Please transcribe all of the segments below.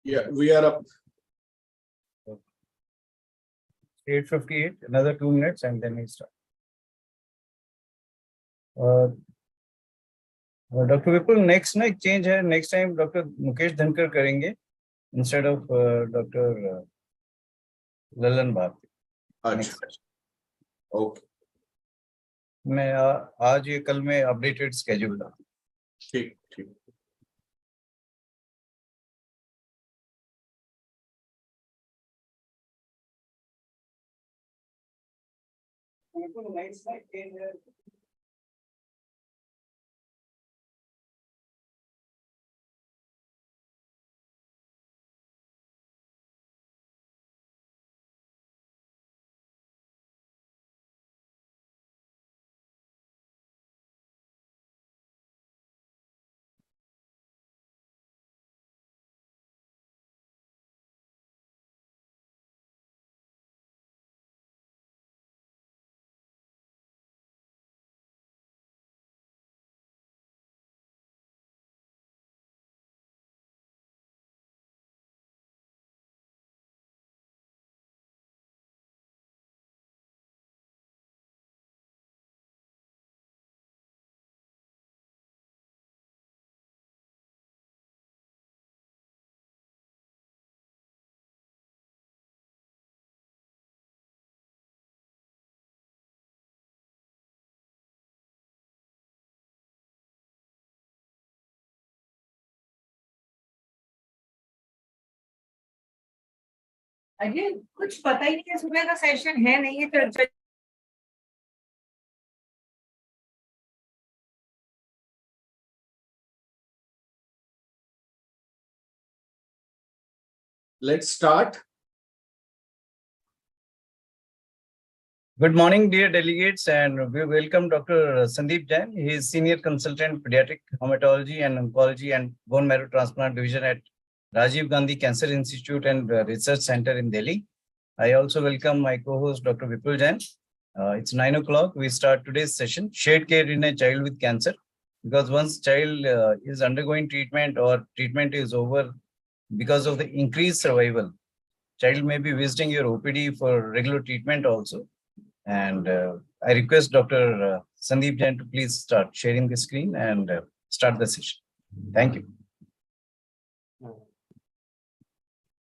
Yeah, we are up. 8:58, another 2 minutes, and then we start. Dr. Vipul, next ना एक change है, next time Dr. Mukesh धनकर करेंगे instead of Dr. Lalan Bharti. अच्छा. Okay. मैं आज ये कल में updated schedule था. ठीक ठीक. Next change है. अजय कुछ पता ही नहीं है, सुबह का सेशन है नहीं है तो Let's start. Good morning, dear delegates, and we welcome Dr. Sandeep Jain. He is Senior Consultant Pediatric Hematology and Oncology and Bone Marrow Transplant Division at Rajiv Gandhi Cancer Institute and Research Center in Delhi. I also welcome my co-host, Dr. Vipul Jain. It's 9 o'clock. We start today's session, Shared Care in a Child with Cancer. Because once child is undergoing treatment or treatment is over, because of the increased survival, child may be visiting your OPD for regular treatment also. And I request Dr. Sandeep Jain to please start sharing the screen and start the session. Thank you.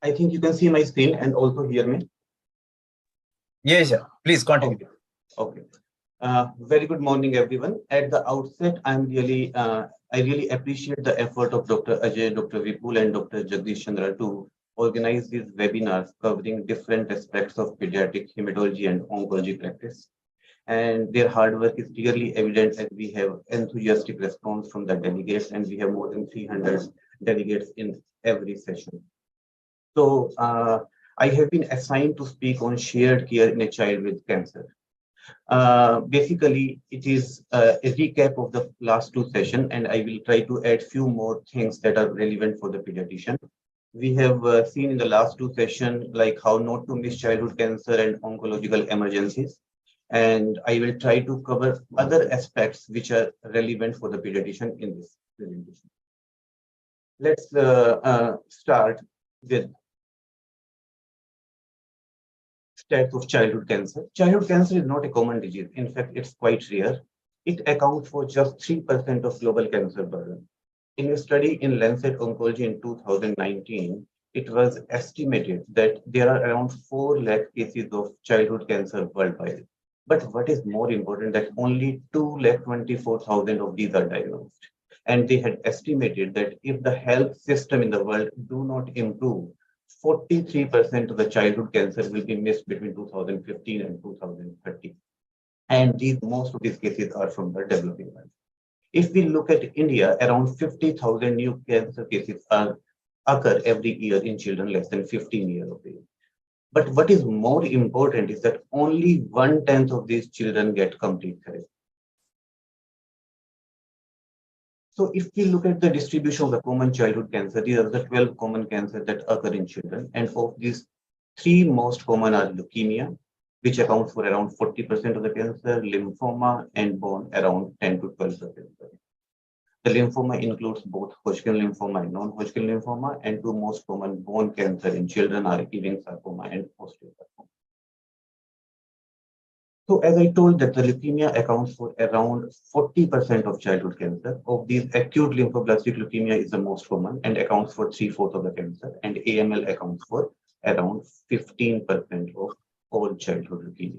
I think you can see my screen and also hear me. Yes, sir. Please continue. Okay. Very good morning, everyone. At the outset, I really appreciate the effort of Dr. Ajay, Dr. Vipul, and Dr. Jagdish Chandra to organize these webinars covering different aspects of pediatric hematology and oncology practice. And their hard work is clearly evident as we have enthusiastic response from the delegates, and we have more than 300 delegates in every session. So I have been assigned to speak on shared care in a child with cancer. Basically, it is a recap of the last two sessions, and I will try to add few more things that are relevant for the pediatrician. We have seen in the last two sessions, like how not to miss childhood cancer and oncological emergencies. And I will try to cover other aspects which are relevant for the pediatrician in this presentation. Let's start with stats of childhood cancer. Childhood cancer is not a common disease. In fact, it's quite rare. It accounts for just 3% of global cancer burden. In a study in Lancet Oncology in 2019, it was estimated that there are around 4 lakh cases of childhood cancer worldwide. But what is more important, that only 2,24,000 of these are diagnosed. And they had estimated that if the health system in the world do not improve, 43% of the childhood cancer will be missed between 2015 and 2030. And most of these cases are from the developing world. If we look at India, around 50,000 new cancer cases occur every year in children less than 15 years of age. But what is more important is that only 1/10 of these children get complete therapy. So if we look at the distribution of the common childhood cancer, these are the 12 common cancers that occur in children. And of these, 3 most common are leukemia, which accounts for around 40% of the cancer, lymphoma, and bone around 10 to 12%. The lymphoma includes both Hodgkin lymphoma and non-Hodgkin lymphoma, and two most common bone cancer in children are Ewing sarcoma and osteosarcoma. So as I told that the leukemia accounts for around 40% of childhood cancer. Of these, acute lymphoblastic leukemia is the most common and accounts for 3/4 of the cancer, and AML accounts for around 15% of all childhood leukemia.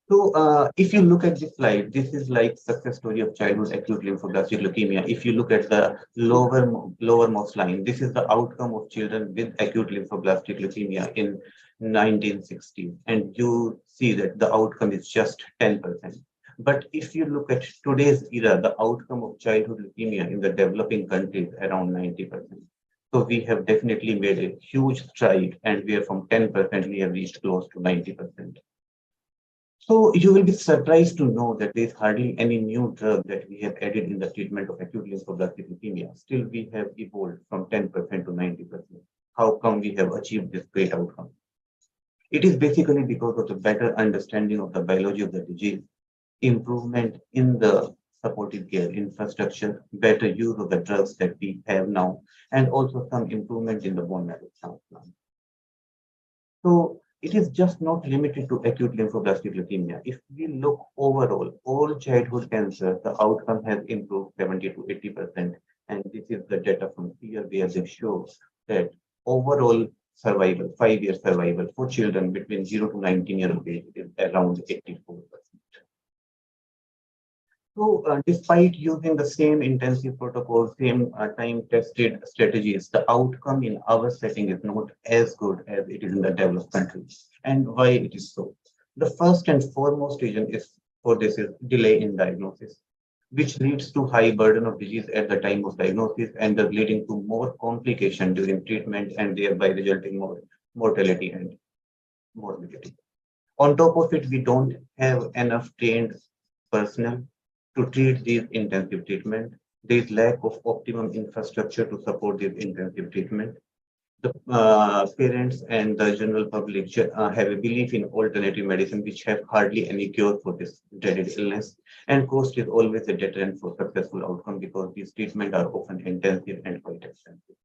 So if you look at this slide, this is like success story of childhood acute lymphoblastic leukemia. If you look at the lowermost line, this is the outcome of children with acute lymphoblastic leukemia in 1960s, and you see that the outcome is just 10%. But if you look at today's era, the outcome of childhood leukemia in the developing countries around 90%. So we have definitely made a huge stride, and we are from 10%, we have reached close to 90%. So you will be surprised to know that there is hardly any new drug that we have added in the treatment of acute lymphoblastic leukemia. Still, we have evolved from 10% to 90%. How come we have achieved this great outcome? It is basically because of the better understanding of the biology of the disease, improvement in the supportive care infrastructure, better use of the drugs that we have now, and also some improvement in the bone marrow transplant. So it is just not limited to acute lymphoblastic leukemia. If we look overall, all childhood cancer, the outcome has improved 70 to 80%. And this is the data from here where they show that overall survival, 5-year survival for children between 0 to 19 years of age is around 84%. So despite using the same intensive protocol, same time-tested strategies, the outcome in our setting is not as good as it is in the developed countries. And why it is so? The first and foremost reason for this is delay in diagnosis, which leads to high burden of disease at the time of diagnosis and thus leading to more complication during treatment and thereby resulting more mortality and morbidity. On top of it, we don't have enough trained personnel to treat these intensive treatment. There is lack of optimum infrastructure to support this intensive treatment. The parents and the general public have a belief in alternative medicine, which have hardly any cure for this dreaded illness. And cost is always a deterrent for successful outcome because these treatments are often intensive and quite expensive.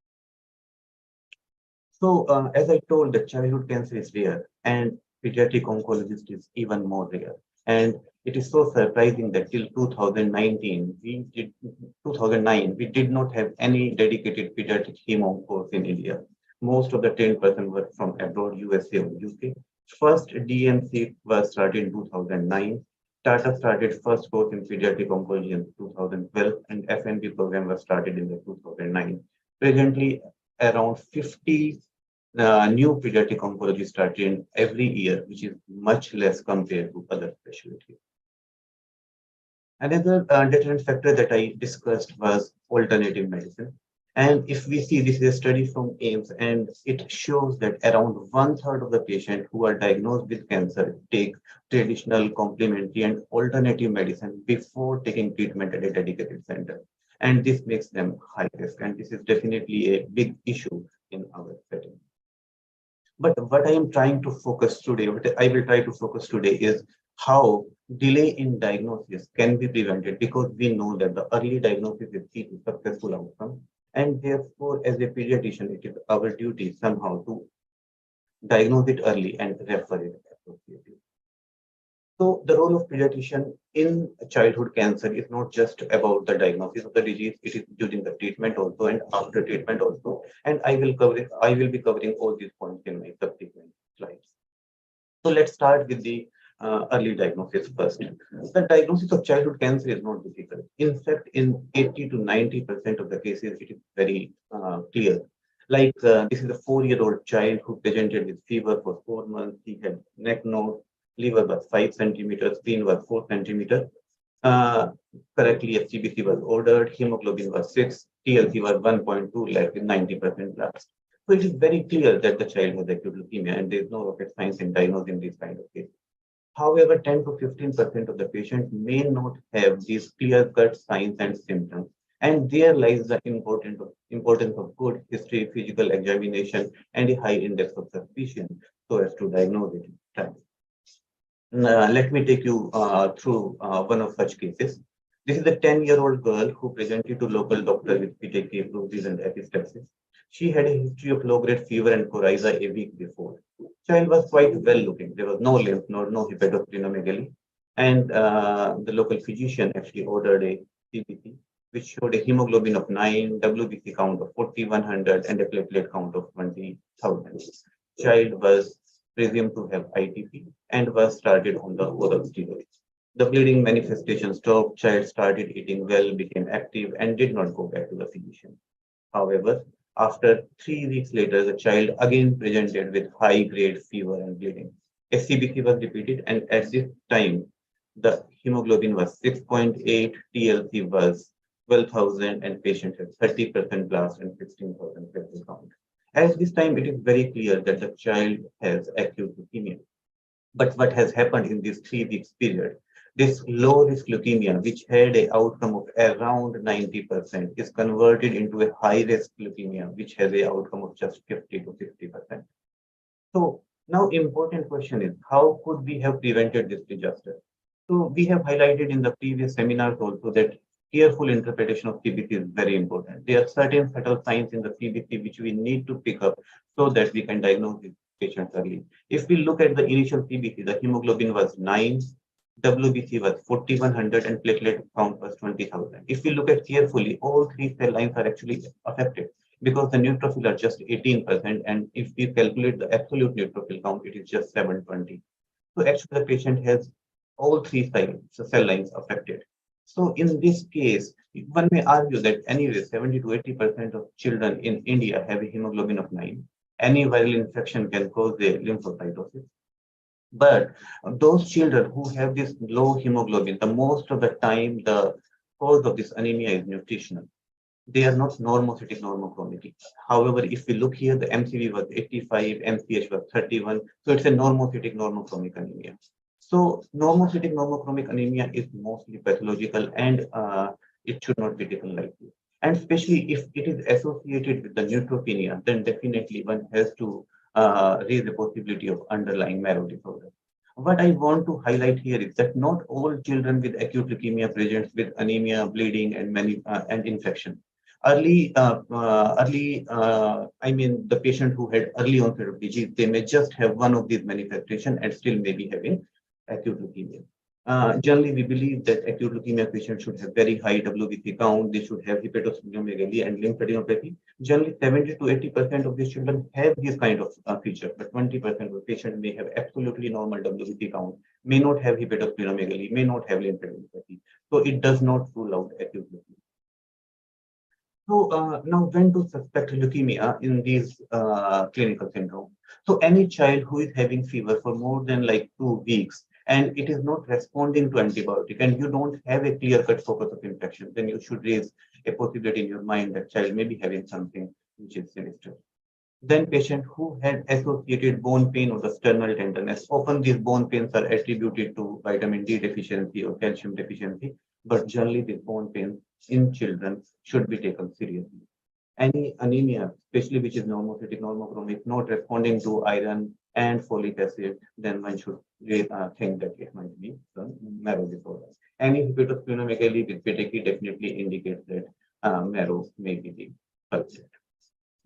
So as I told, the childhood cancer is rare and pediatric oncologist is even more rare. And it is so surprising that till 2009, we did not have any dedicated pediatric hemo course in India. Most of the trained persons were from abroad, USA or UK. First DMC was started in 2009. Tata started first course in pediatric oncology in 2012, and FNB program was started in the 2009. Presently, around 50 new pediatric oncology started every year, which is much less compared to other specialties. Another deterrent factor that I discussed was alternative medicine. And if we see, this is a study from AIMS, and it shows that around 1/3 of the patients who are diagnosed with cancer take traditional, complementary, and alternative medicine before taking treatment at a dedicated center. And this makes them high risk. And this is definitely a big issue in our setting. But what I am trying to focus today, what I will try to focus today is how delay in diagnosis can be prevented, because we know that the early diagnosis is key to successful outcome. And therefore, as a pediatrician, it is our duty somehow to diagnose it early and refer it appropriately. So the role of pediatrician in childhood cancer is not just about the diagnosis of the disease, it is during the treatment also and after treatment also. And I will be covering all these points in my subsequent slides. So let's start with the early diagnosis first. The diagnosis of childhood cancer is not difficult. In fact, in 80 to 90% of the cases, it is very clear. Like this is a 4-year-old child who presented with fever for 4 months. He had neck node, liver was 5 centimeters, spleen was 4 centimeters. Correctly, FCBC was ordered, hemoglobin was 6, TLC was 1.2, like with 90% blast. So it is very clear that the child has acute leukemia, and there is no rocket science in diagnosing these kind of cases. However, 10 to 15% of the patients may not have these clear-cut signs and symptoms. And there lies the importance of good history, physical examination, and a high index of suspicion so as to diagnose it in time. Let me take you through one of such cases. This is a 10-year-old girl who presented to local doctor with PTK, bruises, and epistaxis. She had a history of low-grade fever and coryza a week before. Child was quite well-looking. There was no lymph node, no hepatosplenomegaly, and the local physician actually ordered a CBC, which showed a hemoglobin of 9, WBC count of 4,100, and a platelet count of 20,000. Child was presumed to have ITP and was started on the oral steroids. The bleeding manifestation stopped, child started eating well, became active, and did not go back to the physician. However, after 3 weeks later, the child again presented with high-grade fever and bleeding. SCBC was repeated, and at this time, the hemoglobin was 6.8, TLC was 12,000, and patient had 30% blast and 16,000 platelet count. At this time, it is very clear that the child has acute leukemia. But what has happened in this 3 weeks period, this low risk leukemia, which had an outcome of around 90%, is converted into a high risk leukemia, which has an outcome of just 50 to 60%. So now important question is, how could we have prevented this disaster? So we have highlighted in the previous seminars also that careful interpretation of CBC is very important. There are certain subtle signs in the CBC which we need to pick up so that we can diagnose these patients early. If we look at the initial CBC, the hemoglobin was 9, WBC was 4,100, and platelet count was 20,000. If we look at carefully, all three cell lines are actually affected because the neutrophil are just 18%, and if we calculate the absolute neutrophil count, it is just 720. So actually the patient has all three cell lines affected. So in this case, one may argue that anyway, 70 to 80% of children in India have a hemoglobin of 9. Any viral infection can cause a lymphocytosis. But those children who have this low hemoglobin, the most of the time, the cause of this anemia is nutritional. They are not normocytic normochromic. However, if we look here, the MCV was 85, MCH was 31. So it's a normocytic normochromic anemia. So normocytic normochromic anemia is mostly pathological, and it should not be taken lightly. And especially if it is associated with the neutropenia, then definitely one has to raise the possibility of underlying marrow disorder. What I want to highlight here is that not all children with acute leukemia presents with anemia, bleeding, and and infection. I mean, the patient who had early onset of disease, they may just have one of these manifestations and still may be having acute leukemia. Generally, we believe that acute leukemia patients should have very high WBC count. They should have hepatosplenomegaly and lymphadenopathy. Generally, 70 to 80% of these children have this kind of feature, but 20% of the patient may have absolutely normal WBC count, may not have hepatosplenomegaly, may not have lymphadenopathy. So it does not rule out acute leukemia. So now when to suspect leukemia in these clinical syndrome? So any child who is having fever for more than like 2 weeks, and it is not responding to antibiotic, and you don't have a clear-cut focus of infection, then you should raise a possibility in your mind that child may be having something which is sinister. Then patient who had associated bone pain or the sternal tenderness, often these bone pains are attributed to vitamin D deficiency or calcium deficiency, but generally these bone pains in children should be taken seriously. Any anemia, especially which is normocytic normochromic, not responding to iron and folic acid, then one should think that it might be some marrow disorder. Any hepatosplenomegaly with PTK definitely indicates that marrow may be the culprit.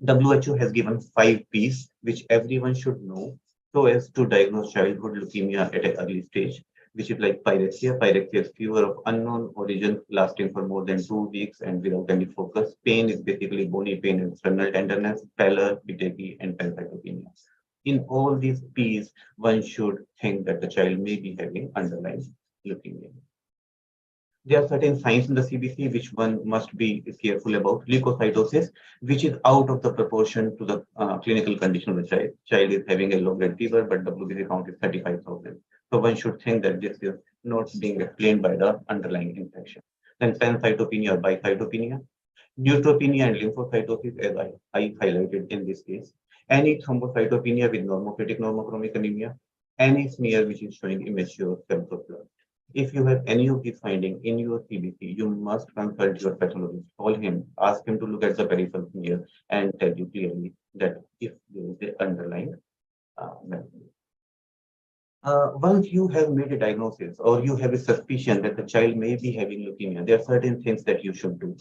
WHO has given 5 Ps, which everyone should know so as to diagnose childhood leukemia at an early stage, which is like pyrexia. Pyrexia is fever of unknown origin lasting for more than 2 weeks and without any focus. Pain is basically bony pain and sternal tenderness, pallor, PTK, and pancytopenia. In all these Ps, one should think that the child may be having underlying leukemia. There are certain signs in the CBC which one must be careful about. Leukocytosis, which is out of the proportion to the clinical condition of the child. Child is having a low-grade fever, but WBC count is 35,000. So one should think that this is not being explained by the underlying infection. Then pancytopenia or bicytopenia. Neutropenia and lymphocytosis, as I highlighted in this case. Any thrombocytopenia with normocytic normochromic anemia. Any smear which is showing immature cells of blood. If you have any of these findings in your CBC, you must consult your pathologist. Call him, ask him to look at the peripheral smear and tell you clearly that if there is an underlying mechanism. Once you have made a diagnosis or you have a suspicion that the child may be having leukemia, there are certain things that you should do.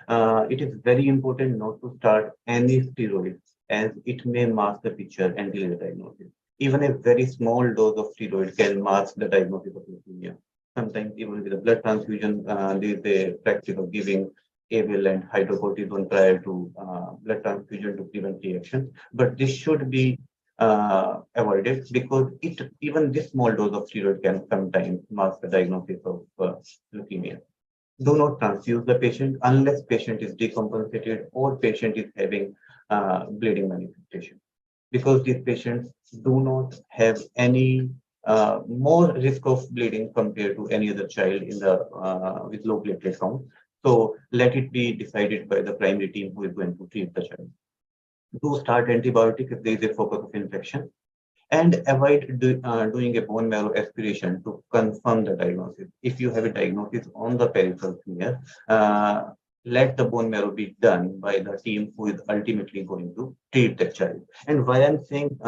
It is very important not to start any steroids as it may mask the picture and delay the diagnosis. Even a very small dose of steroid can mask the diagnosis of leukemia. Sometimes even with a blood transfusion, there is a practice of giving AVL and hydrocortisone prior to blood transfusion to prevent reaction. But this should be avoided because even this small dose of steroid can sometimes mask the diagnosis of leukemia. Do not transfuse the patient unless patient is decompensated or patient is having bleeding manifestation, because these patients do not have any more risk of bleeding compared to any other child in the with low platelet count. So let it be decided by the primary team who is going to treat the child. Do start antibiotic if there is a focus of infection, and avoid doing a bone marrow aspiration to confirm the diagnosis. If you have a diagnosis on the peripheral smear, let the bone marrow be done by the team who is ultimately going to treat the child. And why I'm saying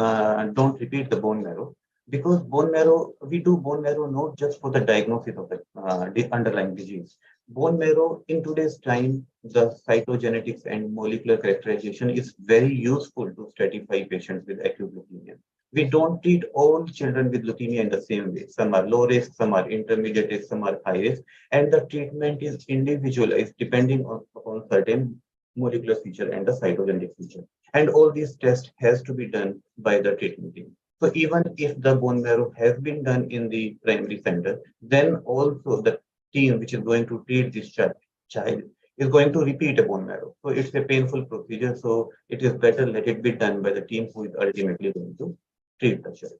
don't repeat the bone marrow, because bone marrow, we do bone marrow not just for the diagnosis of the underlying disease. Bone marrow in today's time, the cytogenetics and molecular characterization is very useful to stratify patients with acute leukemia. We don't treat all children with leukemia in the same way. Some are low risk, some are intermediate risk, some are high risk, and the treatment is individualized depending on certain molecular feature and the cytogenetic feature. And all these tests has to be done by the treatment team. So even if the bone marrow has been done in the primary center, then also the team which is going to treat this child is going to repeat a bone marrow. So it's a painful procedure. So it is better let it be done by the team who is ultimately going to treat the child.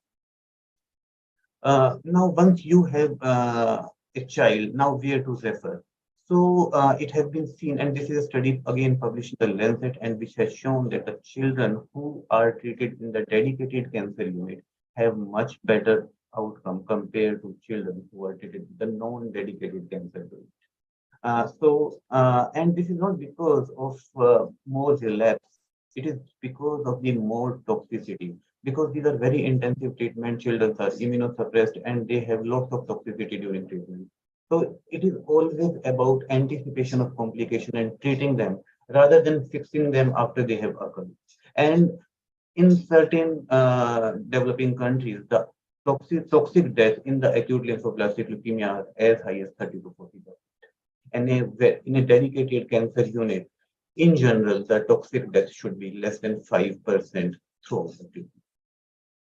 Now, once you have a child, now where to refer? So it has been seen, and this is a study again published in the Lancet, and which has shown that the children who are treated in the dedicated cancer unit have much better outcome compared to children who are treated in the non-dedicated cancer unit. And this is not because of more relapse, it is because of the more toxicity. Because these are very intensive treatment, children are immunosuppressed and they have lots of toxicity during treatment. So it is always about anticipation of complication and treating them rather than fixing them after they have occurred. And in certain developing countries, the toxic death in the acute lymphoblastic leukemia are as high as 30 to 40%. And in a dedicated cancer unit, in general, the toxic death should be less than 5% throughout the treatment.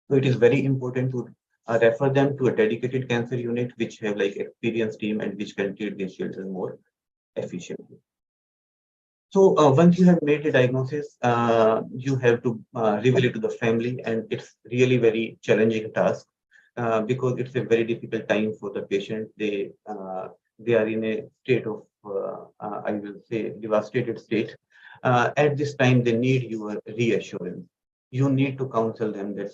So it is very important to refer them to a dedicated cancer unit which have like experienced team and which can treat these children more efficiently. So once you have made a diagnosis, you have to reveal it to the family, and it's really very challenging task because it's a very difficult time for the patient. They are in a state of, I will say, devastated state. At this time, they need your reassurance. You need to counsel them that,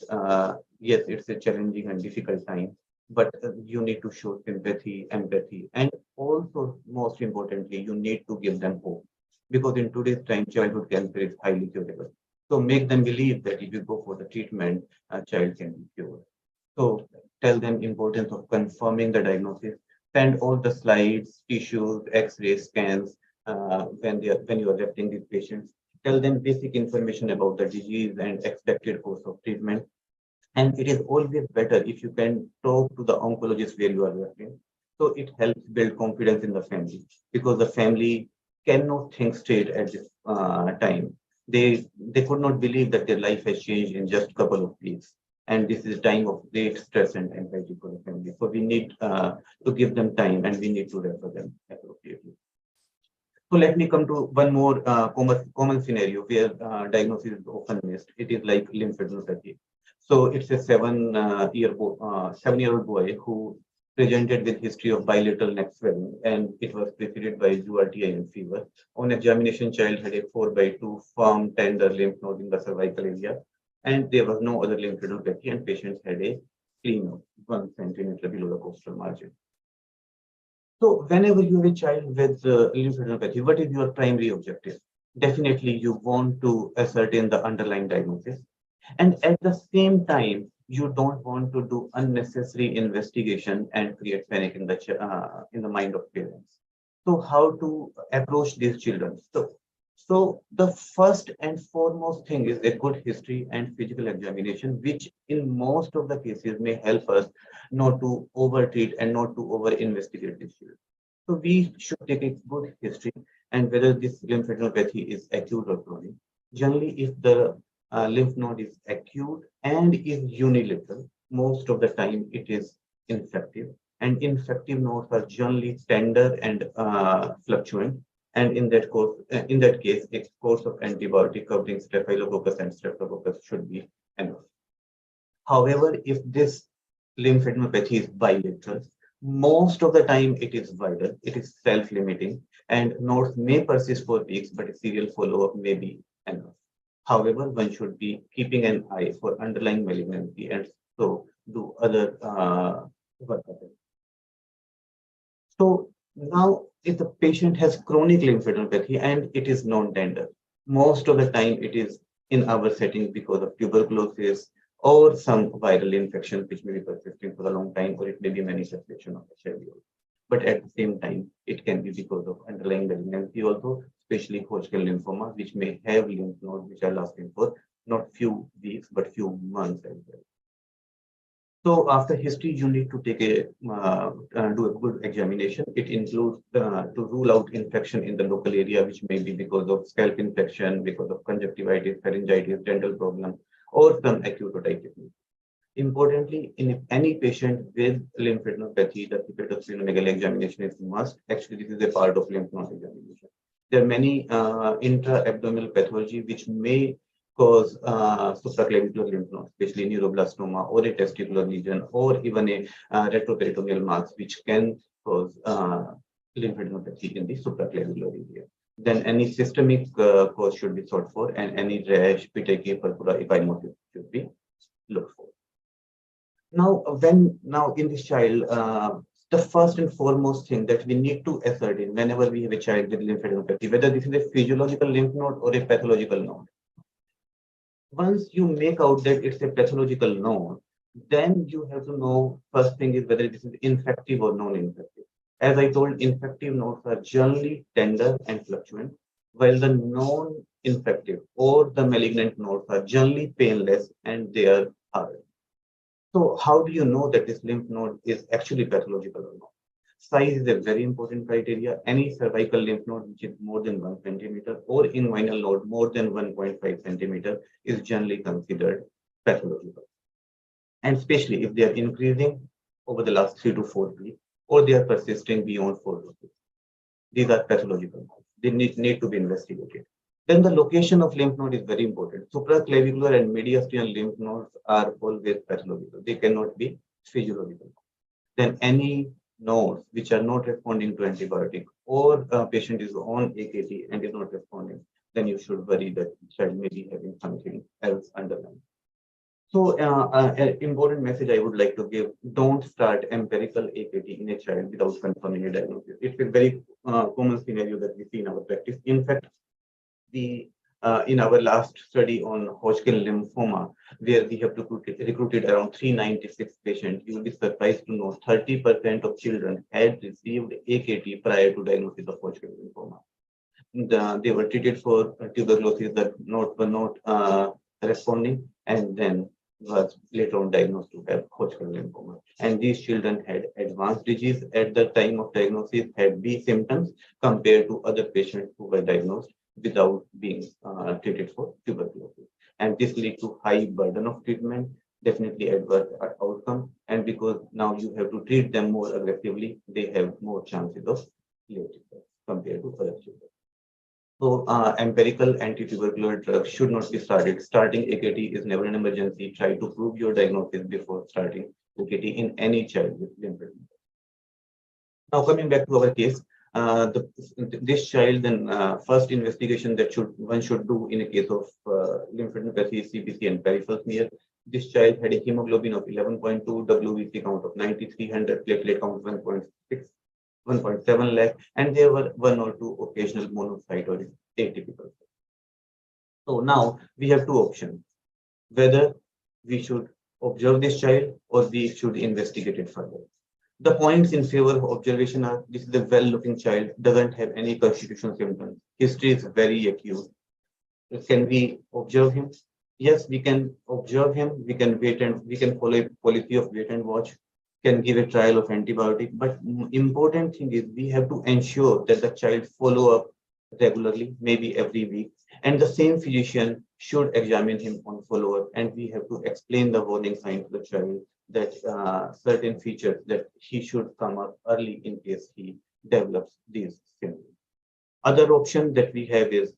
yes, it's a challenging and difficult time, but you need to show sympathy, empathy, and also, most importantly, you need to give them hope. Because in today's time, childhood cancer is highly curable. So make them believe that if you go for the treatment, a child can be cured. So tell them importance of confirming the diagnosis. Send all the slides, tissues, X-rays, scans when you are referring these patients. Tell them basic information about the disease and expected course of treatment. And it is always better if you can talk to the oncologist where you are working. So it helps build confidence in the family, because the family cannot think straight at this time. They could not believe that their life has changed in just a couple of weeks. And this is a time of great stress and anxiety for the family. So we need to give them time, and we need to refer them appropriately. So let me come to one more common scenario where diagnosis is often missed. It is like lymphadenopathy. So it's a 7-year-old boy who presented with history of bilateral neck swelling, and it was preceded by Jul'23 fever. On examination, child had a 4/2 firm, tender lymph node in the cervical area, and there was no other lymphadenopathy, and patients had a spleen of 1 centimeter below the costal margin. So whenever you have a child with lymphadenopathy, what is your primary objective? Definitely, you want to ascertain the underlying diagnosis. And at the same time, you don't want to do unnecessary investigation and create panic in the mind of parents. So how to approach these children? So the first and foremost thing is a good history and physical examination, which in most of the cases may help us not to overtreat and not to over-investigate this children. So we should take a good history and whether this lymphadenopathy is acute or chronic. Generally, if the lymph node is acute and is unilateral, most of the time it is infective. And infective nodes are generally tender and fluctuant. And in that case, a course of antibiotic covering staphylococcus and streptococcus should be enough. However, if this lymphadenopathy is bilateral, most of the time it is viral, it is self-limiting, and nodes may persist for weeks, but a serial follow-up may be enough. However, one should be keeping an eye for underlying malignancy and so do other work. So now, if the patient has chronic lymphadenopathy and it is non-tender, most of the time it is in our setting because of tuberculosis or some viral infection which may be persisting for a long time, or it may be manifestation of HIV. But at the same time, it can be because of underlying malignancy also, especially Hodgkin lymphoma, which may have lymph nodes which are lasting for not few weeks, but few months as well. So after history, you need to take do a good examination. It includes to rule out infection in the local area, which may be because of scalp infection, because of conjunctivitis, pharyngitis, dental problem, or some acute otitis. Importantly, in any patient with lymphadenopathy, the hepatosplenomegaly examination is must. Actually, this is a part of lymph node examination. There are many intra-abdominal pathology which may cause supraclavicular lymph nodes, especially neuroblastoma or a testicular lesion, or even a retroperitoneal mass, which can cause lymphadenopathy in the supraclavicular area. Then any systemic cause should be sought for, and any rash, petechiae, purpura, echinosis should be looked for. Now, in this child, the first and foremost thing that we need to ascertain whenever we have a child with lymphadenopathy, whether this is a physiological lymph node or a pathological node. Once you make out that it's a pathological node, then you have to know, first thing is whether this is infective or non-infective. As I told, infective nodes are generally tender and fluctuant, while the non-infective or the malignant nodes are generally painless and they are hard. So how do you know that this lymph node is actually pathological or not? Size is a very important criteria. Any cervical lymph node which is more than 1 centimeter or inguinal node more than 1.5 centimeter is generally considered pathological. And especially if they are increasing over the last 3 to 4 weeks or they are persisting beyond 4 weeks. These are pathological nodes. They need to be investigated. Then the location of lymph node is very important. Supraclavicular and mediastinal lymph nodes are always pathological. They cannot be physiological. Then any nodes which are not responding to antibiotic, or a patient is on AKT and is not responding, then you should worry that the child may be having something else underlying. So an important message I would like to give, don't start empirical AKT in a child without confirming a diagnosis. It's a very common scenario that we see in our practice. In fact, in our last study on Hodgkin lymphoma, where we have recruited around 396 patients, you will be surprised to know 30% of children had received AKT prior to diagnosis of Hodgkin lymphoma. They were treated for tuberculosis that were not responding, and then was later on diagnosed to have Hodgkin lymphoma. And these children had advanced disease at the time of diagnosis, had B symptoms compared to other patients who were diagnosed without being treated for tuberculosis. And this leads to high burden of treatment, definitely adverse outcome. And because now you have to treat them more aggressively, they have more chances of late compared to other children. So empirical anti-tubercular drugs should not be started. Starting AKT is never an emergency. Try to prove your diagnosis before starting AKT in any child with lymphadenopathy. Now coming back to our case, this child, then first investigation that one should do in a case of lymphadenopathy, CBC, and peripheral smear. This child had a hemoglobin of 11.2, WBC count of 9,300, platelet count of 1.6, 1.7 lakh, and there were 1 or 2 occasional monocyte or atypical. So now we have 2 options: whether we should observe this child or we should investigate it further. The points in favor of observation are: this is a well-looking child, doesn't have any constitutional symptoms. History is very acute. Can we observe him? Yes, we can observe him. We can wait and we can follow a policy of wait and watch. Can give a trial of antibiotic. But important thing is we have to ensure that the child follow up regularly, maybe every week, and the same physician should examine him on follow up. And we have to explain the warning sign to the child that certain features that he should come up early in case he develops these symptoms. Other option that we have is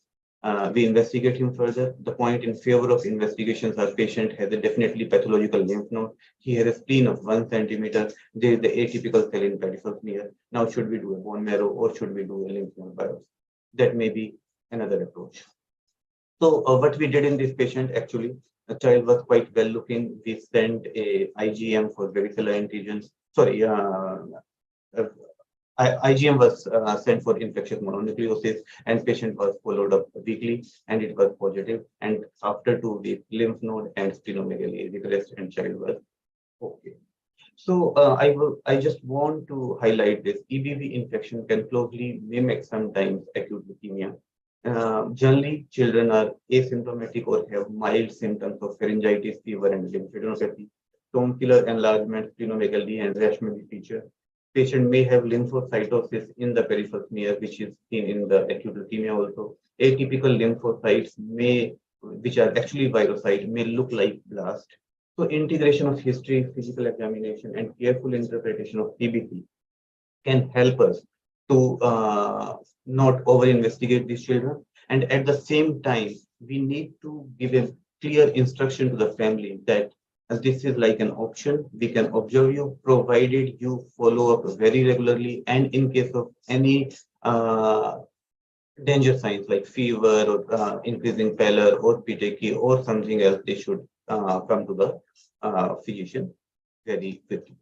we investigate him further. The point in favor of investigations are: patient has a definitely pathological lymph node. He has a spleen of 1 centimeter. There is the atypical cell in peripheral smear. Now, should we do a bone marrow or should we do a lymph node biopsy? That may be another approach. So what we did in this patient, actually, the child was quite well looking. We sent a IgM for varicella antigens. Sorry, IgM was sent for infectious mononucleosis, and patient was followed up weekly, and it was positive. And after 2 weeks, lymph node and splenomegaly regressed, and child was okay. So I just want to highlight this. EBV infection can closely mimic sometimes acute leukemia. Generally, children are asymptomatic or have mild symptoms of pharyngitis, fever, and lymphadenopathy. Tonsillar enlargement, splenomegaly, and rash may be featured. Patient may have lymphocytosis in the peripheral smear, which is seen in the acute leukemia also. Atypical lymphocytes which are actually virocyte, may look like blast. So integration of history, physical examination, and careful interpretation of TBC can help us to not over-investigate these children. And at the same time, we need to give a clear instruction to the family that this is like an option. We can observe you, provided you follow up very regularly. And in case of any danger signs like fever or increasing pallor or petechiae or something else, they should come to the physician very quickly.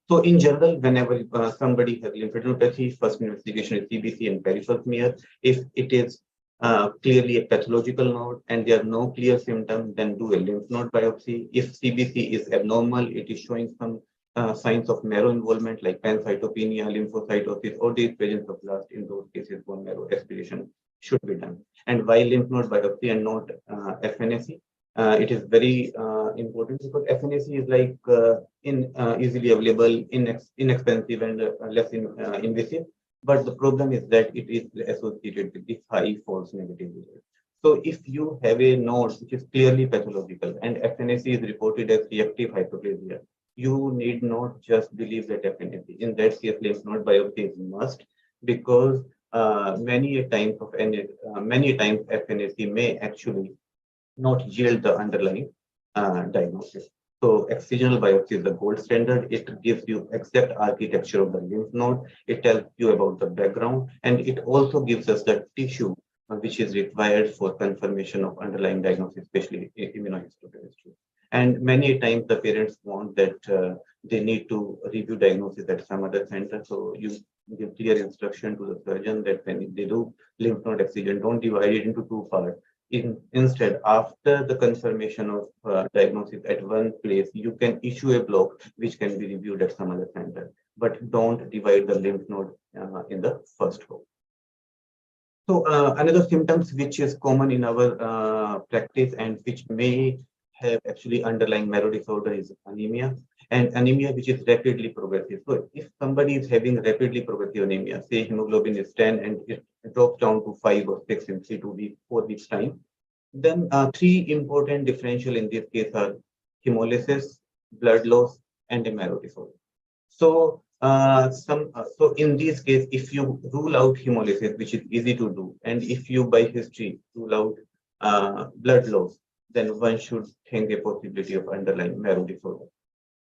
So in general, whenever somebody has lymphadenopathy, first investigation is TBC and peripheral smear. If it is clearly a pathological node and there are no clear symptoms, then do a lymph node biopsy. If TBC is abnormal, it is showing some signs of marrow involvement like pancytopenia, lymphocytosis, or the presence of blast. In those cases, bone marrow aspiration should be done. And why lymph node biopsy and not FNAC? It is very important because FNAC is like easily available, inexpensive, and less invasive. But the problem is that it is associated with the high false negative results. So if you have a node which is clearly pathological and FNAC is reported as reactive hyperplasia, you need not just believe that FNAC. In that case, lymph node biopsy is must, because many times FNAC may actually not yield the underlying diagnosis. So excisional biopsy is the gold standard. It gives you exact architecture of the lymph node. It tells you about the background, and it also gives us the tissue which is required for confirmation of underlying diagnosis, especially immunohistochemistry. And many times the parents want that they need to review diagnosis at some other center. So you give clear instruction to the surgeon that when they do lymph node excision, don't divide it into 2 parts. Instead, after the confirmation of diagnosis at one place, you can issue a block which can be reviewed at some other center, but don't divide the lymph node in the first row. So another symptoms which is common in our practice and which may have actually underlying marrow disorder is anemia, and anemia which is rapidly progressive. So if somebody is having rapidly progressive anemia, say hemoglobin is 10 and it drops down to 5 or 6 in 3 to 4 weeks time, then 3 important differential in this case are hemolysis, blood loss, and a marrow disorder. So so in this case, if you rule out hemolysis, which is easy to do, and if you by history rule out blood loss, then one should think a possibility of underlying marrow disorder.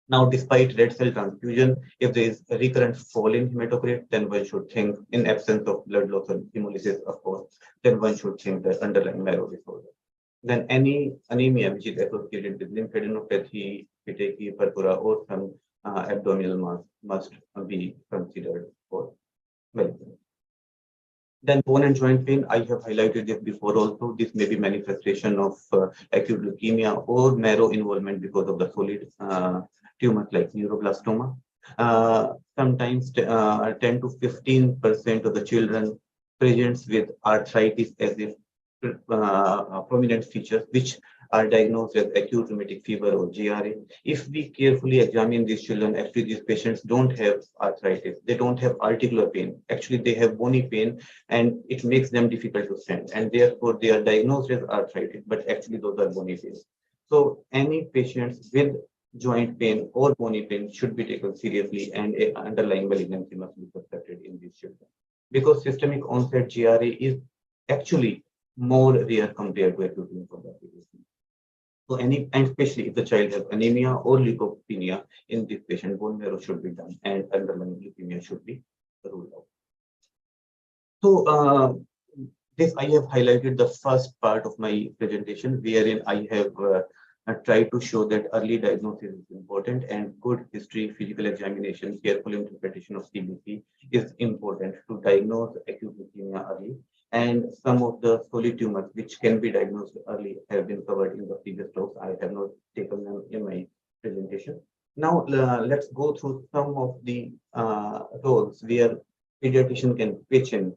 Now, despite red cell transfusion, if there is a recurrent fall in hematocrit, then one should think, in absence of blood loss and hemolysis, of course, then one should think the underlying marrow disorder. Then any anemia which is associated with lymphadenopathy, petechiae, purpura, or some abdominal mass must be considered for malignancy. Then bone and joint pain, I have highlighted this before also. This may be manifestation of acute leukemia or marrow involvement because of the solid tumors like neuroblastoma. Sometimes 10 to 15% of the children presents with arthritis as if prominent features, which are diagnosed as acute rheumatic fever or GRA. If we carefully examine these children, actually these patients don't have arthritis, they don't have articular pain. Actually, they have bony pain, and it makes them difficult to stand, and therefore they are diagnosed as arthritis, but actually those are bony pains. So any patients with joint pain or bony pain should be taken seriously, and an underlying malignancy must be suspected in these children. Because systemic onset GRA is actually more rare compared to acute lymphoblastic. So and especially if the child has anemia or leukopenia, in this patient, bone marrow should be done and underlying leukemia should be ruled out. So this I have highlighted the first part of my presentation, wherein I have tried to show that early diagnosis is important and good history, physical examination, careful interpretation of CBC is important to diagnose acute leukemia early. And some of the solid tumors which can be diagnosed early have been covered in the previous talks. I have not taken them in my presentation. Now let's go through some of the roles where pediatrician can pitch in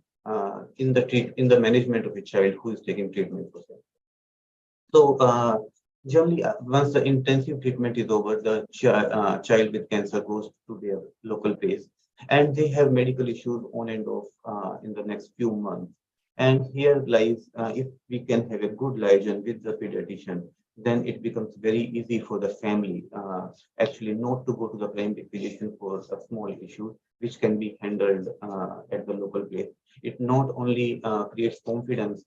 the management of a child who is taking treatment for cancer. So generally, once the intensive treatment is over, the child with cancer goes to their local place, and they have medical issues on and off in the next few months. And here lies, if we can have a good liaison with the pediatrician, then it becomes very easy for the family actually not to go to the primary physician for a small issue, which can be handled at the local place. It not only creates confidence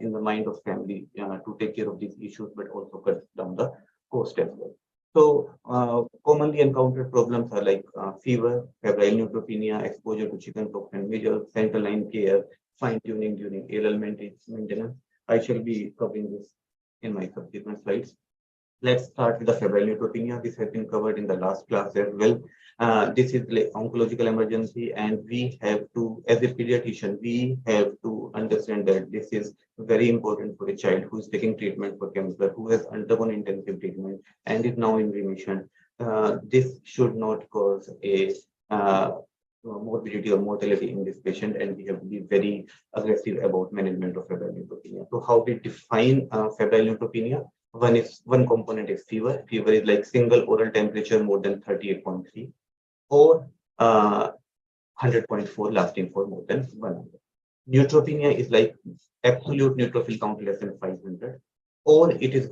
in the mind of family to take care of these issues, but also cuts down the cost as well. So commonly encountered problems are like fever, febrile neutropenia, exposure to chickenpox and measles, central line care, fine-tuning during ALL maintenance. I shall be covering this in my subsequent slides. Let's start with the febrile neutropenia. This has been covered in the last class as well. This is like oncological emergency, and we have to, as a pediatrician, we have to understand that this is very important for a child who is taking treatment for cancer, who has undergone intensive treatment and is now in remission. This should not cause a morbidity or mortality in this patient, and we have to be very aggressive about management of febrile neutropenia. So how we define febrile neutropenia? One component is fever. Fever is like single oral temperature more than 38.3 or 100.4 lasting for more than 1 hour. Neutropenia is like absolute neutrophil count less than 500, or it is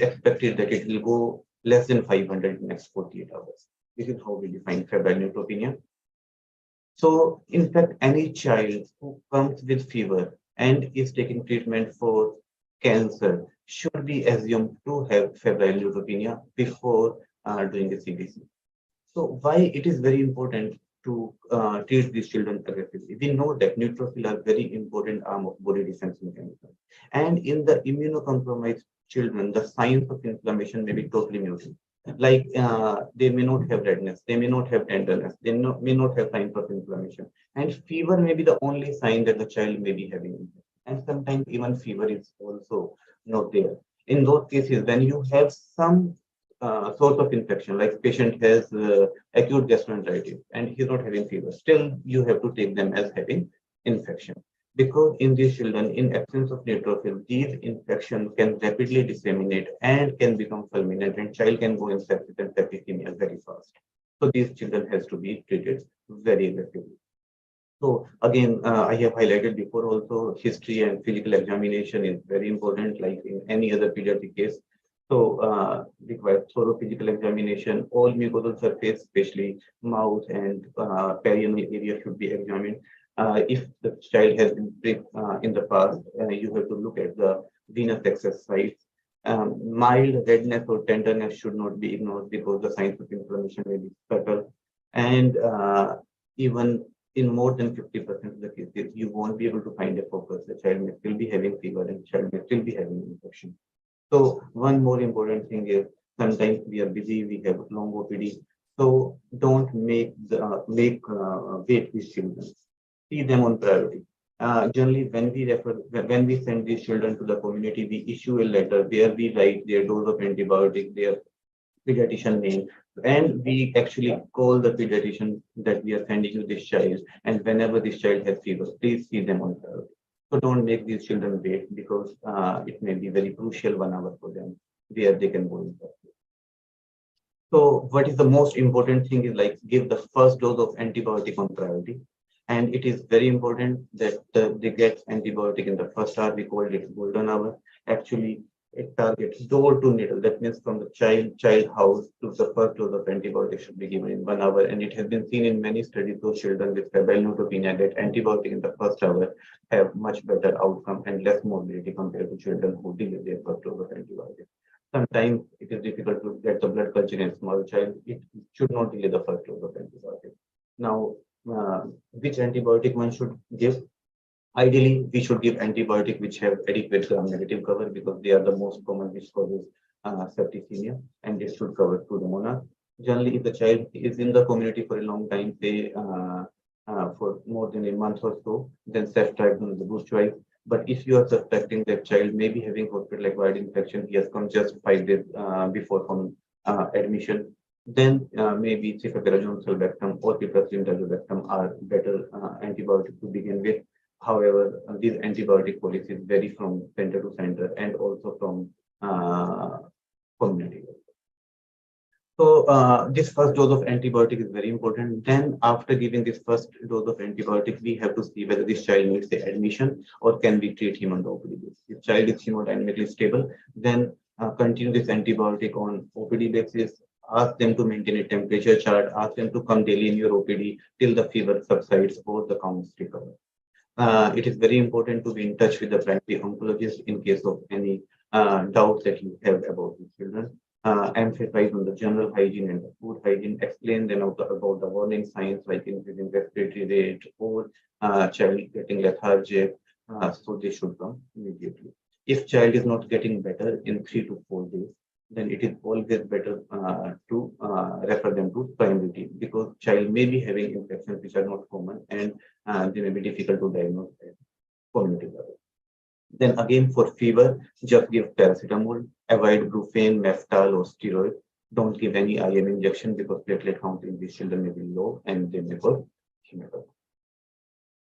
expected that it will go less than 500 in the next 48 hours. This is how we define febrile neutropenia. So in fact, any child who comes with fever and is taking treatment for cancer should be assumed to have febrile neutropenia before doing the CBC. So why it is very important to treat these children aggressively? We know that neutrophils are very important arm of body defense mechanism. And in the immunocompromised children, the signs of inflammation may be totally muted. Like they may not have redness, they may not have tenderness, they may not have signs of inflammation. And fever may be the only sign that the child may be having. And sometimes even fever is also not there. In those cases, when you have some source of infection, like patient has acute gastroenteritis and he's not having fever, still you have to take them as having infection. Because in these children, in absence of neutrophil, these infections can rapidly disseminate and can become fulminant, and child can go in sepsis and septicemia very fast. So these children has to be treated very aggressively. So again, I have highlighted before also, history and physical examination is very important, like in any other pediatric case. So requires thorough physical examination. All mucosal surface, especially mouth and perianal area, should be examined. If the child has been pricked in the past, you have to look at the venous access sites. Mild redness or tenderness should not be ignored because the signs of inflammation may be subtle. And even in more than 50% of the cases, you won't be able to find a focus. The child may still be having fever and the child may still be having infection. So one more important thing is sometimes we are busy, we have long OPD. So don't make wait with children. See them on priority. Generally, when we send these children to the community, we issue a letter where we write their dose of antibiotic, their pediatrician name, and we actually call the pediatrician that we are sending you this child, and whenever this child has fever, please see them on Thursday. So don't make these children wait, because it may be very crucial 1 hour for them where they can go in. So what is the most important thing is like give the first dose of antibiotic on priority. And it is very important that they get antibiotic in the first hour. We call it golden hour. Actually, it targets door to needle. That means from the child house to the first dose of antibiotic should be given in 1 hour. And it has been seen in many studies, those children with febrile neutropenia get antibiotic in the first hour have much better outcome and less morbidity compared to children who delay their first dose of antibiotic. Sometimes it is difficult to get the blood culture in a small child. It should not delay the first dose of antibiotic. Now, which antibiotic one should give? Ideally, we should give antibiotic which have adequate gram-negative cover, because they are the most common which causes septicemia, and they should cover Pseudomonas. Generally, if the child is in the community for a long time, say for more than a month or so, then ceftriaxone is a good choice. But if you are suspecting that child may be having hospital-acquired infection, he has come just 5 days before from admission, then maybe cefaperazone sulbactam or piperacillin tazobactam are better antibiotics to begin with. However, these antibiotic policies vary from center to center and also from community. So this first dose of antibiotic is very important. Then after giving this first dose of antibiotic, we have to see whether this child needs the admission or can we treat him on the OPD basis. If child is hemodynamically stable, then continue this antibiotic on OPD basis. Ask them to maintain a temperature chart. Ask them to come daily in your OPD till the fever subsides or the counts recover. It is very important to be in touch with the primary oncologist in case of any doubts that you have about the children. Emphasize on the general hygiene and the food hygiene. Explain them about the warning signs like increasing respiratory rate or child getting lethargic. So they should come immediately. If child is not getting better in 3 to 4 days, then it is always better to refer them to primary team, because child may be having infections which are not common and they may be difficult to diagnose at community level. Then again for fever, just give paracetamol, avoid brufen, meftal or steroid. Don't give any IM injection because platelet count in these children may be low and they may cause hematoma.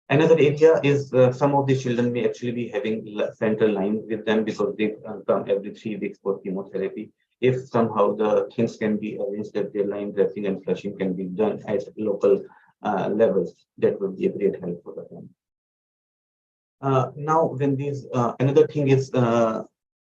Another area is some of these children may actually be having central lines with them because they come every 3 weeks for chemotherapy. If somehow the things can be arranged that their line dressing and flushing can be done at local levels, that would be a great help for the family. Now, when these, another thing is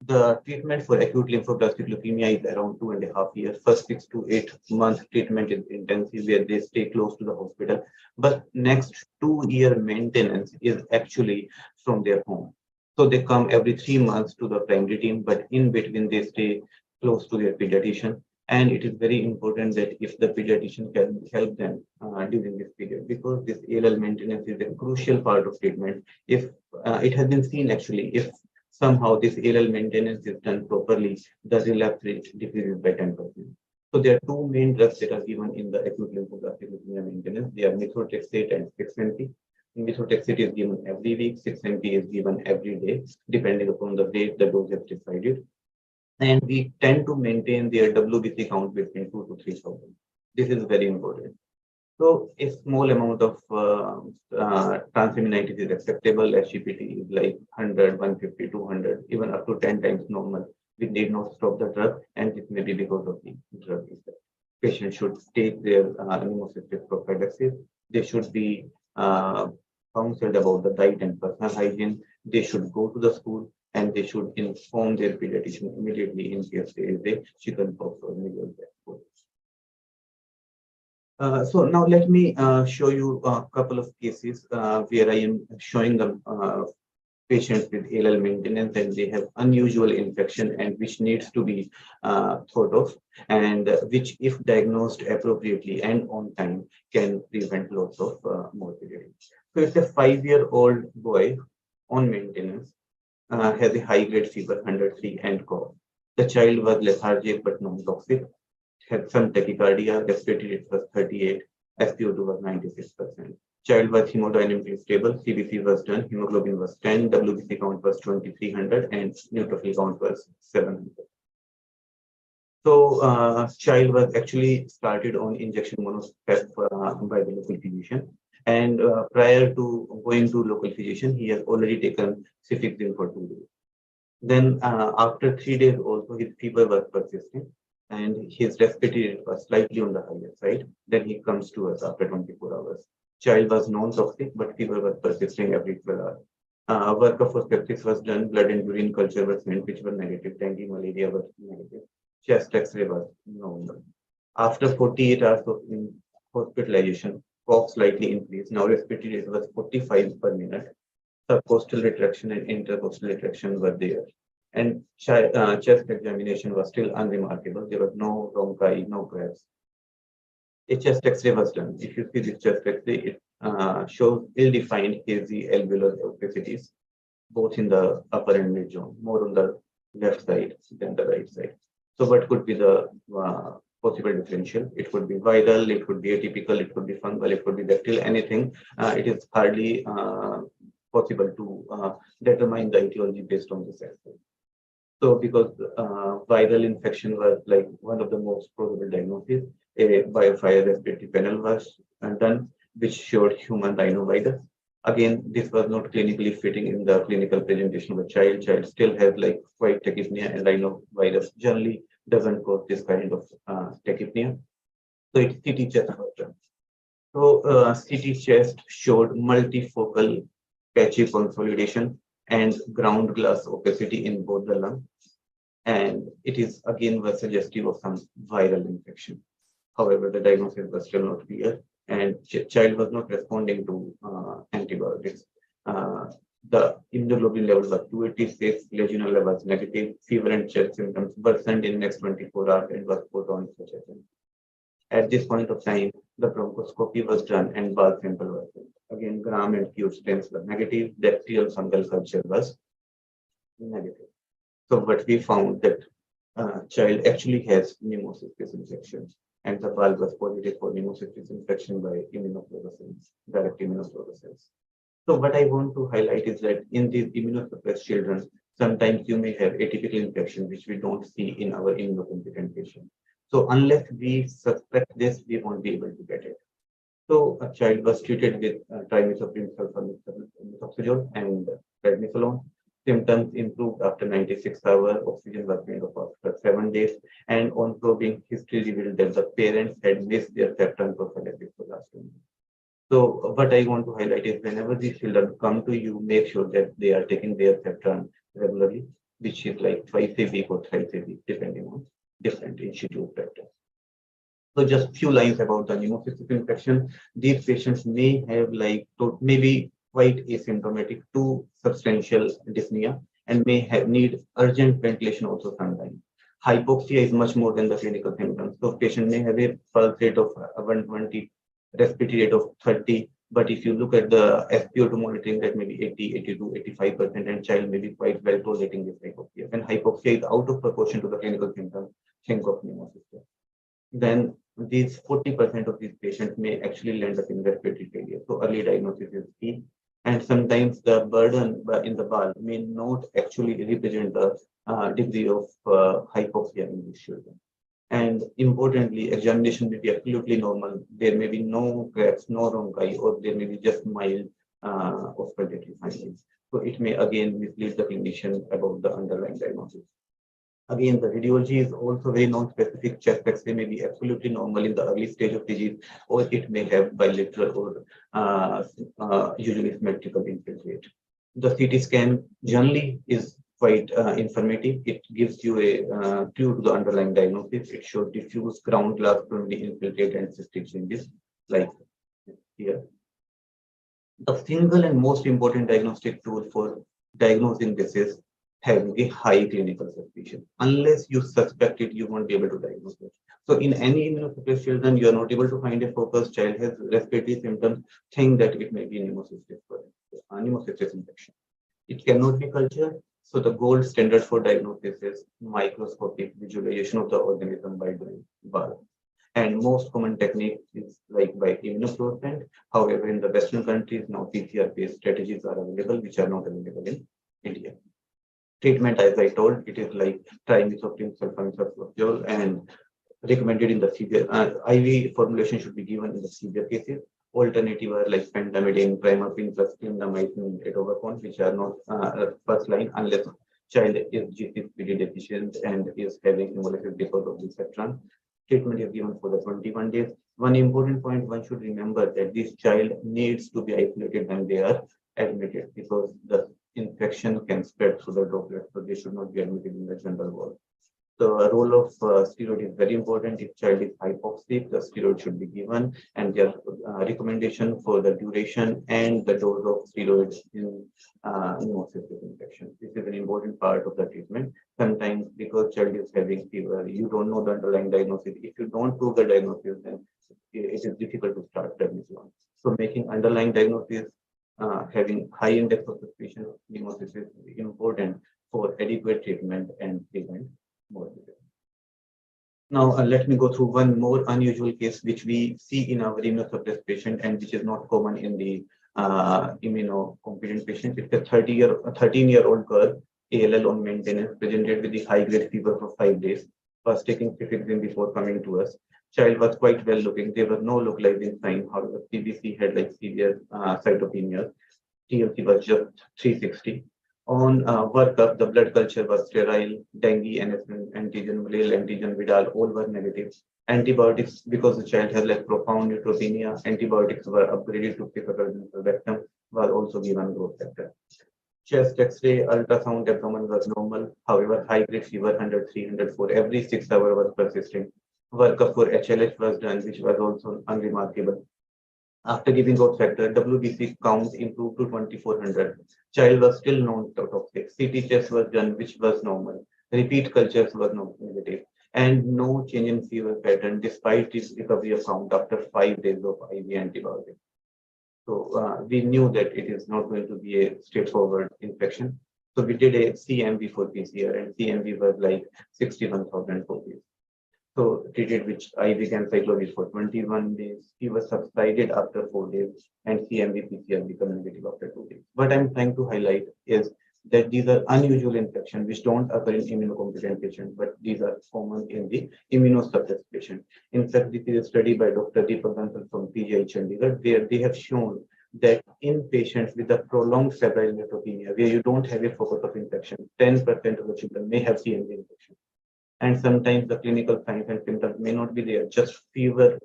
the treatment for acute lymphoblastic leukemia is around 2.5 years. First 6 to 8 months treatment is intensive where they stay close to the hospital. But next 2-year maintenance is actually from their home. So they come every 3 months to the primary team, but in between they stay close to their pediatrician. And it is very important that if the pediatrician can help them during this period, because this ALL maintenance is a crucial part of treatment. If it has been seen actually, if somehow this ALL maintenance is done properly, the relapse rate decreases by 10%. So there are 2 main drugs that are given in the acute lymphoblastic leukemia maintenance. They are methotrexate and 6-MP. Methotrexate is given every week, 6-MP is given every day, depending upon the date the dose is decided. And we tend to maintain their WBC count between 2 to 3,000. This is very important. So a small amount of transaminitis is acceptable. SGPT is like 100, 150, 200, even up to 10 times normal. We need not stop the drug, and it may be because of the drug itself. Patients should take their pneumocystis prophylaxis. They should be counseled about the diet and personal hygiene. They should go to the school, and they should inform their pediatrician immediately in case there is a chickenpox or measles. So now let me show you a couple of cases where I am showing the patients with ALL maintenance and they have unusual infection and which needs to be thought of, and which if diagnosed appropriately and on time can prevent lots of morbidity. So it's a 5-year-old boy on maintenance, has a high-grade fever, 103, and cough. The child was lethargic but non-toxic, had some tachycardia, respiratory rate was 38, SpO2 was 96%. Child was hemodynamically stable, CBC was done, hemoglobin was 10, WBC count was 2300, and neutrophil count was 700. So child was actually started on injection monospep by the local physician. And prior to going to local physician, he has already taken cefixime for 2 days. Then after 3 days also his fever was persisting and his respiratory rate was slightly on the higher side. Then he comes to us after 24 hours. Child was non-toxic, but fever was persisting every 12 hours. Workup for sepsis was done, blood and urine culture was sent, which were negative, dengue, malaria was negative. Chest X-ray was normal. After 48 hours of hospitalization, cough slightly increased. Now respiratory rate was 45 per minute. Subcostal retraction and intercostal retraction were there. And chest examination was still unremarkable. There was no bronchi, no crabs. A chest X-ray was done. If you see this chest X-ray, it shows ill-defined hazy alveolar opacities, both in the upper and mid zone, more on the left side than the right side. So what could be the possible differential? It could be viral, it could be atypical, it could be fungal, it could be bacterial, anything. It is hardly possible to determine the etiology based on this X-ray. So because viral infection was like one of the most probable diagnoses, a biofire respiratory panel was done, which showed human rhinovirus. Again, this was not clinically fitting in the clinical presentation of a child. Child still has like white tachypnea, and rhinovirus generally doesn't cause this kind of tachypnea. So it's CT chest was done. So CT chest showed multifocal patchy consolidation and ground glass opacity in both the lungs. And it is again was suggestive of some viral infection. However, the diagnosis was still not clear, and child was not responding to antibiotics. The immunoglobulin level was 286, legionella level was negative, fever and chest symptoms worsened in next 24 hours and was put on CCH. At this point of time, the bronchoscopy was done and blood sample was done. Again, gram and Q strains were negative, bacterial fungal culture was negative. So what we found that child actually has pneumocystis infection, and the bulb was positive for pneumocystis infection by immunofluorescence, direct immunofluorescence. So what I want to highlight is that in these immunosuppressed children, sometimes you may have atypical infection, which we don't see in our immunocompetent patient. So unless we suspect this, we won't be able to get it. So a child was treated with trimethoprim sulfamethoxazole and prednisolone. Symptoms improved after 96 hours. Oxygen was made of after 7 days. And on probing, history revealed that the parents had missed their septum prophylaxis for last 2 months. So what I want to highlight is whenever these children come to you, make sure that they are taking their septum regularly, which is like twice a week or thrice a week, depending on different institute practice. So just few lines about the pneumocystis infection. These patients may have like maybe quite asymptomatic to substantial dyspnea and may have need urgent ventilation also sometimes. Hypoxia is much more than the clinical symptoms. So patient may have a pulse rate of 120, respiratory rate of 30. But if you look at the SpO2 monitoring, that may be 80, 82, 85%, and child may be quite well tolerating this hypoxia. When hypoxia is out of proportion to the clinical symptoms, think of pneumocystis. Then these 40% of these patients may actually land up in respiratory failure. So early diagnosis is key. And sometimes the burden in the bulb may not actually represent the degree of hypoxia in these children. And importantly, examination may be absolutely normal. There may be no cracks, no bronchi, or there may be just mild auscultatory findings. So it may again mislead the clinician about the underlying diagnosis. Again, the radiology is also very non-specific. Chest X-ray may be absolutely normal in the early stage of disease, or it may have bilateral or usually symmetrical infiltrate. The CT scan generally is quite informative. It gives you a clue to the underlying diagnosis. It shows diffuse ground glass pulmonary infiltrate and cystic changes, like here. The single and most important diagnostic tool for diagnosing this is having a high clinical suspicion. Unless you suspect it, you won't be able to diagnose it. So in any immunosuppressed children, you are not able to find a focus, child has respiratory symptoms, think that it may be pneumocystis infection. It cannot be cultured. So the gold standard for diagnosis is microscopic visualization of the organism by doing bulb. And most common technique is like by immunofluorescent. However, in the Western countries, now PCR-based strategies are available, which are not available in India. Treatment, as I told, it is like trimethoprim sulfamethoprim and recommended in the severe IV formulation should be given in the severe cases. Alternative are like pentamidine, primapine plus clindamycin, etoversone, which are not first line unless child is G6PD deficient and is having hemolysis because of lucertran. Treatment is given for the 21 days. One important point one should remember that this child needs to be isolated when they are admitted because the infection can spread through the droplets, so they should not be admitted in the general ward. The role of steroid is very important. If child is hypoxic, the steroid should be given, and their recommendation for the duration and the dose of steroids in pneumocystis infection. This is an important part of the treatment. Sometimes because child is having fever, you don't know the underlying diagnosis. If you don't prove the diagnosis, then it is difficult to start prednisone. So making underlying diagnosis, having high index of suspicion of pneumocystis is important for adequate treatment and prevent morbidity. Now, let me go through one more unusual case which we see in our immunosuppressed patient and which is not common in the immunocompetent patient. It's a 13-year-old girl, ALL on maintenance, presented with the high-grade fever for 5 days, was taking cefixime before coming to us. Child was quite well looking. There were no localizing signs. However, CBC had like severe cytopenia. TLC was just 360. On workup, the blood culture was sterile, dengue, NS antigen, malarial antigen, Vidal, all were negative. Antibiotics, because the child has like profound neutropenia, antibiotics were upgraded to picotillin was also given growth factor. Chest X-ray, ultrasound, abdomen was normal. However, high-grade fever 103, 104 every 6 hours was persisting. Workup for HLH was done, which was also unremarkable. After giving growth factor, WBC count improved to 2400. Child was still non-toxic. CT test was done, which was normal. Repeat cultures were negative. And no change in fever pattern despite its recovery of count after 5 days of IV antibiotics. So we knew that it is not going to be a straightforward infection. So we did a CMV for PCR and CMV was like 61,000 copies. So treated with IV ganciclovir for 21 days. He was subsided after 4 days and CMV PCR became negative after 2 days. What I'm trying to highlight is that these are unusual infections which don't occur in immunocompetent patients, but these are common in the immunosuppressed patient. In fact, this is a study by Dr. Deepak Bansal from CCH Chandigarh, where they have shown that in patients with a prolonged febrile neutropenia, where you don't have a focus of infection, 10% of the children may have CMV infection. And sometimes the clinical signs and symptoms may not be there, just fever,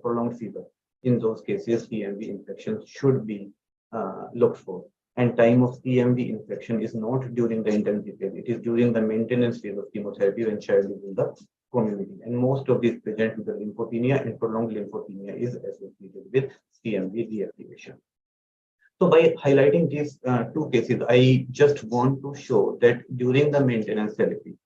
prolonged fever. In those cases, CMV infections should be looked for. And time of CMV infection is not during the intensive phase, it is during the maintenance phase of chemotherapy when child is in the community. And most of these present with the lymphopenia, and prolonged lymphopenia is associated with CMV deactivation. So by highlighting these two cases, I just want to show that during the maintenance therapy,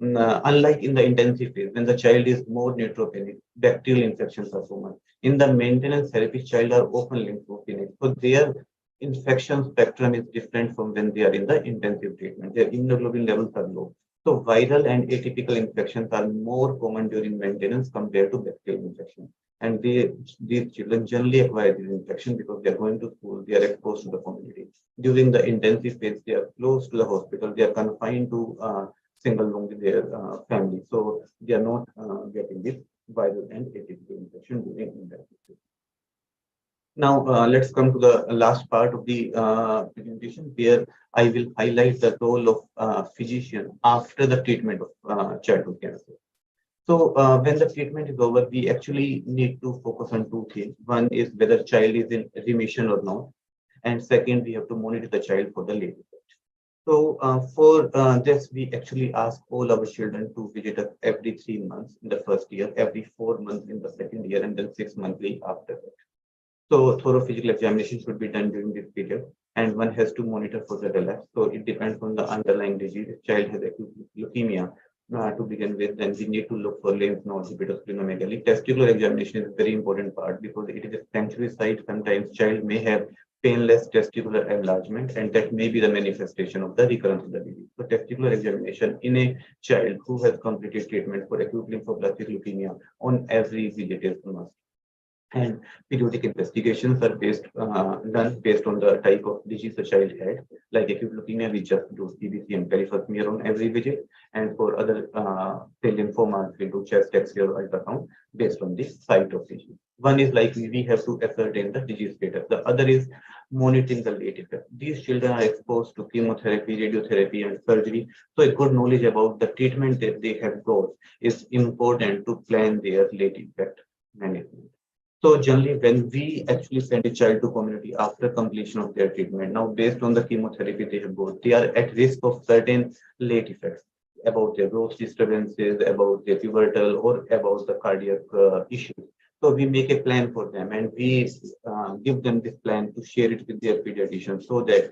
unlike in the intensive phase, when the child is more neutropenic, bacterial infections are common. In the maintenance therapy, child are often lymphopenic. So their infection spectrum is different from when they are in the intensive treatment. Their immunoglobulin levels are low. So viral and atypical infections are more common during maintenance compared to bacterial infection. And these children generally acquire this infection because they are going to school, they are exposed to the community. During the intensive phase, they are close to the hospital, they are confined to single room with their family. So they are not getting this viral and atypical infection during intensive phase. Now, let's come to the last part of the presentation, where I will highlight the role of physician after the treatment of childhood cancer. So when the treatment is over, we actually need to focus on two things. One is whether child is in remission or not. And second, we have to monitor the child for the late effect. So for this, we actually ask all our children to visit us every 3 months in the first year, every 4 months in the second year, and then 6 monthly after that. So thorough physical examination should be done during this period, and one has to monitor for the relapse. So it depends on the underlying disease. If child has acute leukemia to begin with, then we need to look for lymph nodes, hepatosplenomegaly. Testicular examination is a very important part because it is a sanctuary site. Sometimes child may have painless testicular enlargement, and that may be the manifestation of the recurrence of the disease. So testicular examination in a child who has completed treatment for acute lymphoblastic leukemia on every visit is must. And periodic investigations are done based on the type of disease the child had. Like acute leukemia, we just do CBC and peripheral smear on every visit. And for other say lymphomas, we do chest X-ray or ultrasound based on the site of disease. One is like we have to ascertain the disease status. The other is monitoring the late effect. These children are exposed to chemotherapy, radiotherapy, and surgery. So a good knowledge about the treatment that they have got is important to plan their late effect management. So generally, when we actually send a child to community after completion of their treatment, now based on the chemotherapy they have got, they are at risk of certain late effects about their growth disturbances, about their pubertal, or about the cardiac issues. So we make a plan for them, and we give them this plan to share it with their pediatrician so that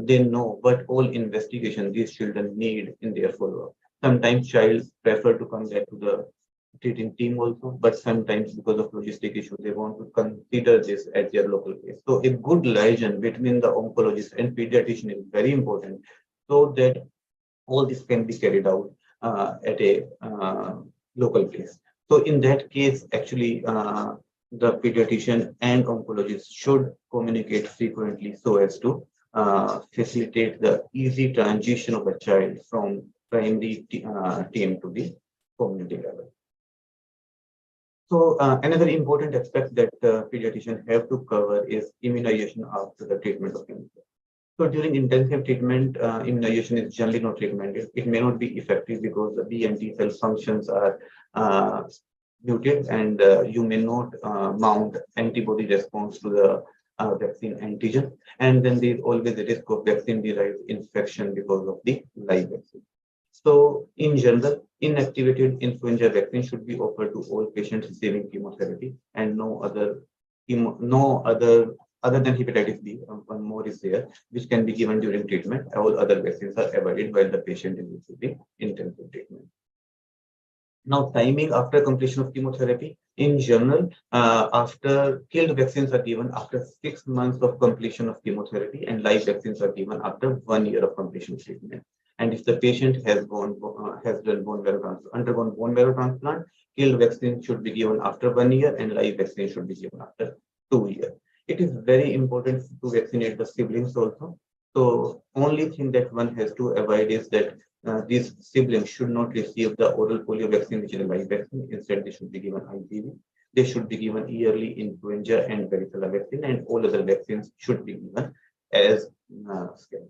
they know what all investigation these children need in their follow-up. Sometimes child prefer to come back to the treating team also, but sometimes because of logistic issues, they want to consider this at their local place. So a good liaison between the oncologist and pediatrician is very important so that all this can be carried out at a local place. So in that case, actually, the pediatrician and oncologist should communicate frequently so as to facilitate the easy transition of a child from primary team to the community level. So another important aspect that pediatricians have to cover is immunization after the treatment of cancer. So during intensive treatment, immunization is generally not recommended. It may not be effective because the B and T cell functions are muted, and you may not mount antibody response to the vaccine antigen. And then there is always a risk of vaccine-derived infection because of the live vaccine. So in general, inactivated influenza vaccine should be offered to all patients receiving chemotherapy, and no other other than hepatitis B, one more is there, which can be given during treatment. All other vaccines are avoided while the patient is receiving intensive treatment. Now, timing after completion of chemotherapy, in general, after killed vaccines are given after 6 months of completion of chemotherapy, and live vaccines are given after 1 year of completion of treatment. And if the patient has undergone bone marrow transplant, killed vaccine should be given after 1 year, and live vaccine should be given after 2 years. It is very important to vaccinate the siblings also. So only thing that one has to avoid is that these siblings should not receive the oral polio vaccine, which is a live vaccine. Instead, they should be given IPV. They should be given yearly influenza and varicella vaccine, and all other vaccines should be given as scheduled.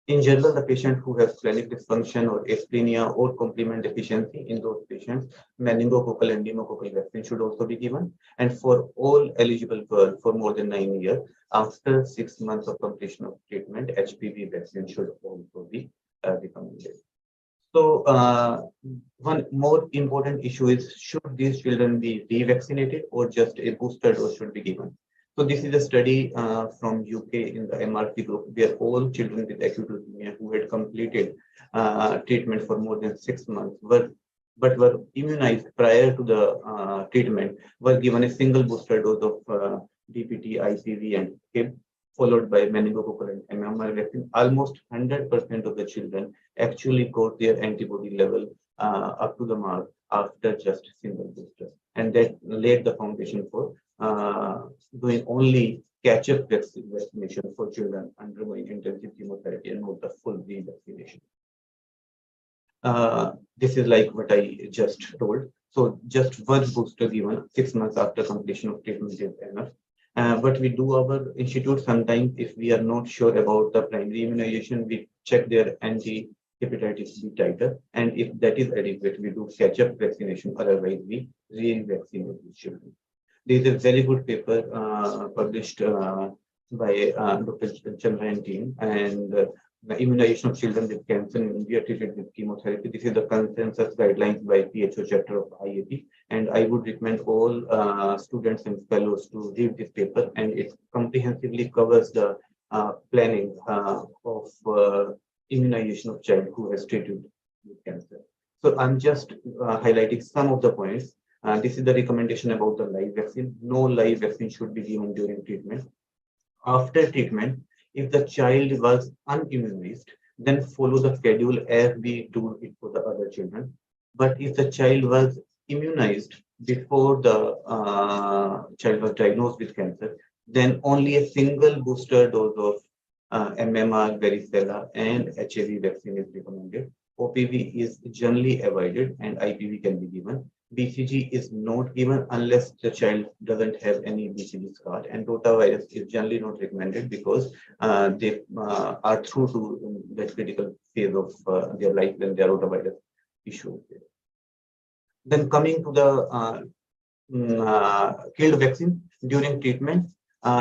In general, the patient who has chronic dysfunction or asthenia or complement deficiency, in those patients, meningococcal and pneumococcal vaccine should also be given. And for all eligible girls for more than 9 years, after 6 months of completion of treatment, HPV vaccine should also be recommended. So one more important issue is, should these children be revaccinated or just a booster dose should be given? So this is a study from UK in the MRC group, where all children with acute leukemia who had completed treatment for more than 6 months were immunized prior to the treatment, were given a single booster dose of DPT, IPV, and HIB, followed by meningococcal and MMR vaccine. Almost 100% of the children actually got their antibody level up to the mark after just a single booster, and that laid the foundation for doing only catch-up vaccination for children undergoing intensive chemotherapy and not the full revaccination. This is like what I just told. So just one booster given 6 months after completion of treatment is enough. But we do our institute sometimes, if we are not sure about the primary immunization, we check their anti-hepatitis B titer, and if that is adequate, we do catch-up vaccination. Otherwise, we re-vaccinate the children. There is a very good paper published by Dr. Chandra and team, and the immunization of children with cancer in India treated with chemotherapy. This is the consensus guidelines by PHO chapter of IAP, and I would recommend all students and fellows to read this paper, and it comprehensively covers the planning of immunization of child who has treated with cancer. So I'm just highlighting some of the points. This is the recommendation about the live vaccine. No live vaccine should be given during treatment. After treatment, if the child was unimmunized, then follow the schedule as we do it for the other children. But if the child was immunized before the child was diagnosed with cancer, then only a single booster dose of MMR, varicella, and HAV vaccine is recommended. OPV is generally avoided, and IPV can be given. BCG is not given unless the child doesn't have any BCG scar, and rotavirus is generally not recommended because they are through to that critical phase of their life when their rotavirus issue. Then coming to the killed vaccine during treatment,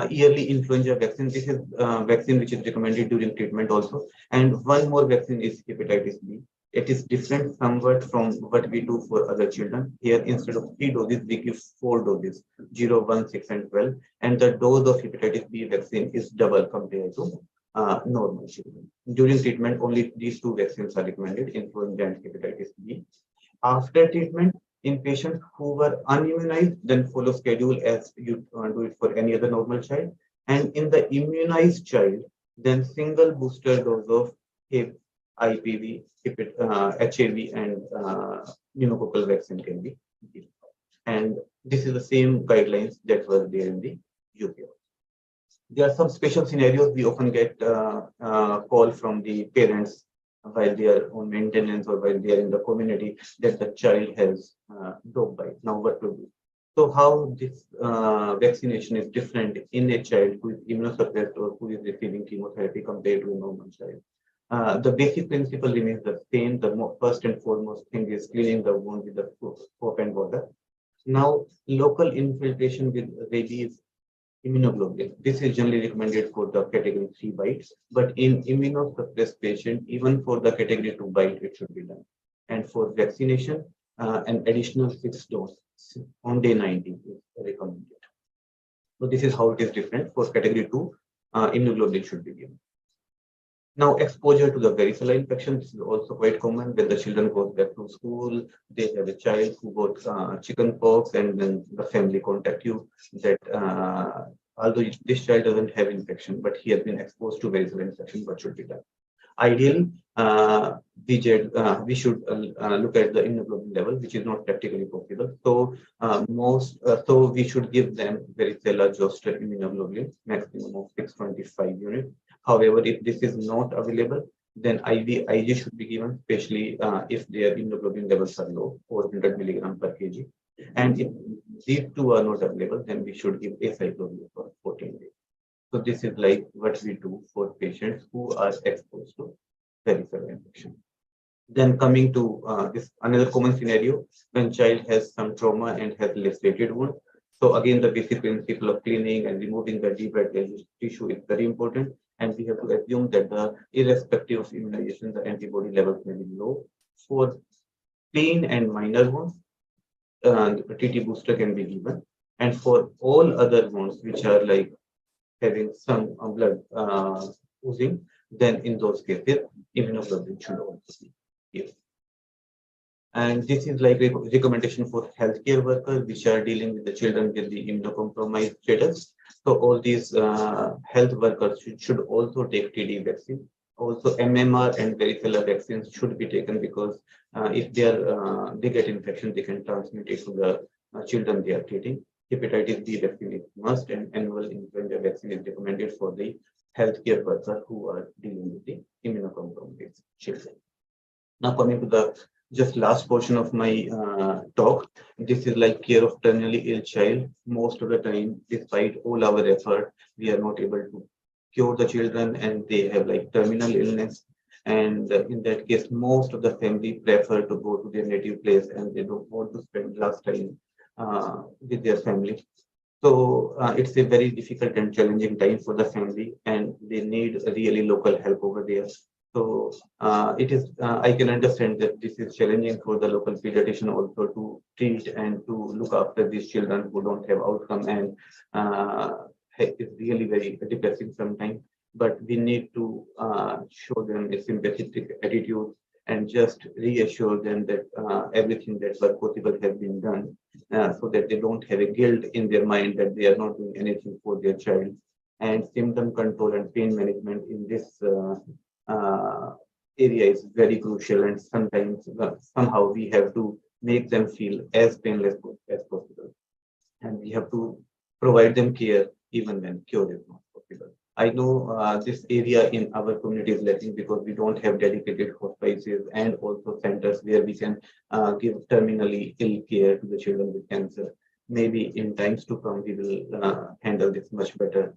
yearly influenza vaccine. This is vaccine which is recommended during treatment also. And one more vaccine is hepatitis B. It is different somewhat from what we do for other children. Here, instead of 3 doses, we give 4 doses, 0, 1, 6, and 12. And the dose of hepatitis B vaccine is double compared to normal children. During treatment, only these 2 vaccines are recommended, influenza and hepatitis B. After treatment, in patients who were unimmunized, then follow schedule as you do it for any other normal child. And in the immunized child, then single booster dose of HIP, IPV, HAV, and pneumococcal vaccine can be given. And this is the same guidelines that were there in the UK. There are some special scenarios we often get call from the parents while they are on maintenance or while they are in the community that the child has dog bite. Now what to do? So how this vaccination is different in a child who is immunosuppressed or who is receiving chemotherapy compared to a normal child. The basic principle remains the same. The first and foremost thing is cleaning the wound with the soap and water. Now, local infiltration with rabies immunoglobulin. This is generally recommended for the category 3 bites, but in immunosuppressed patient, even for the category 2 bite, it should be done. And for vaccination, an additional 6 doses on day 90 is recommended. So this is how it is different. For category 2, immunoglobulin should be given. Now, exposure to the varicella infection, this is also quite common when the children go back to school. They have a child who got chicken pox, and then the family contact you that although this child doesn't have infection, but he has been exposed to varicella infection, what should be done? Ideally, we should look at the immunoglobulin level, which is not practically possible. So so we should give them varicella zoster immunoglobulin, maximum of 625 units. However, if this is not available, then IG should be given, especially if their immunoglobulin levels are low, 400 milligram per kg. And if these two are not available, then we should give acyclovir for 14 days. So this is like what we do for patients who are exposed to varicella infection. Then coming to this another common scenario when child has some trauma and has lacerated wound. So again, the basic principle of cleaning and removing the debrided tissue is very important. And we have to assume that irrespective of immunization, the antibody levels may be low. For clean and minor wounds, TT booster can be given. And for all other wounds which are like having some blood oozing, then in those cases, immunoglobulin should also be given. And this is like a recommendation for healthcare workers which are dealing with the children with the immunocompromised status. So all these health workers should also take TD vaccine. Also, MMR and varicella vaccines should be taken because if they get infection, they can transmit it to the children they are treating. Hepatitis B vaccine is must, and annual influenza vaccine is recommended for the healthcare workers who are dealing with the immunocompromised children. Now coming to the just last portion of my talk, this is like care of terminally ill child. Most of the time, despite all our effort, we are not able to cure the children and they have like terminal illness. And in that case, most of the family prefer to go to their native place and they don't want to spend last time with their family. So it's a very difficult and challenging time for the family and they need really local help over there. So it is, I can understand that this is challenging for the local pediatrician also to treat and to look after these children who don't have outcome, and it's really very depressing sometimes. But we need to show them a sympathetic attitude and just reassure them that everything that was possible has been done so that they don't have a guilt in their mind that they are not doing anything for their child. and symptom control and pain management in this area is very crucial, and sometimes somehow we have to make them feel as painless as possible, and we have to provide them care even when cure is not possible. I know this area in our community is lacking because we don't have dedicated hospices and also centers where we can give terminally ill care to the children with cancer. Maybe in times to come, we will handle this much better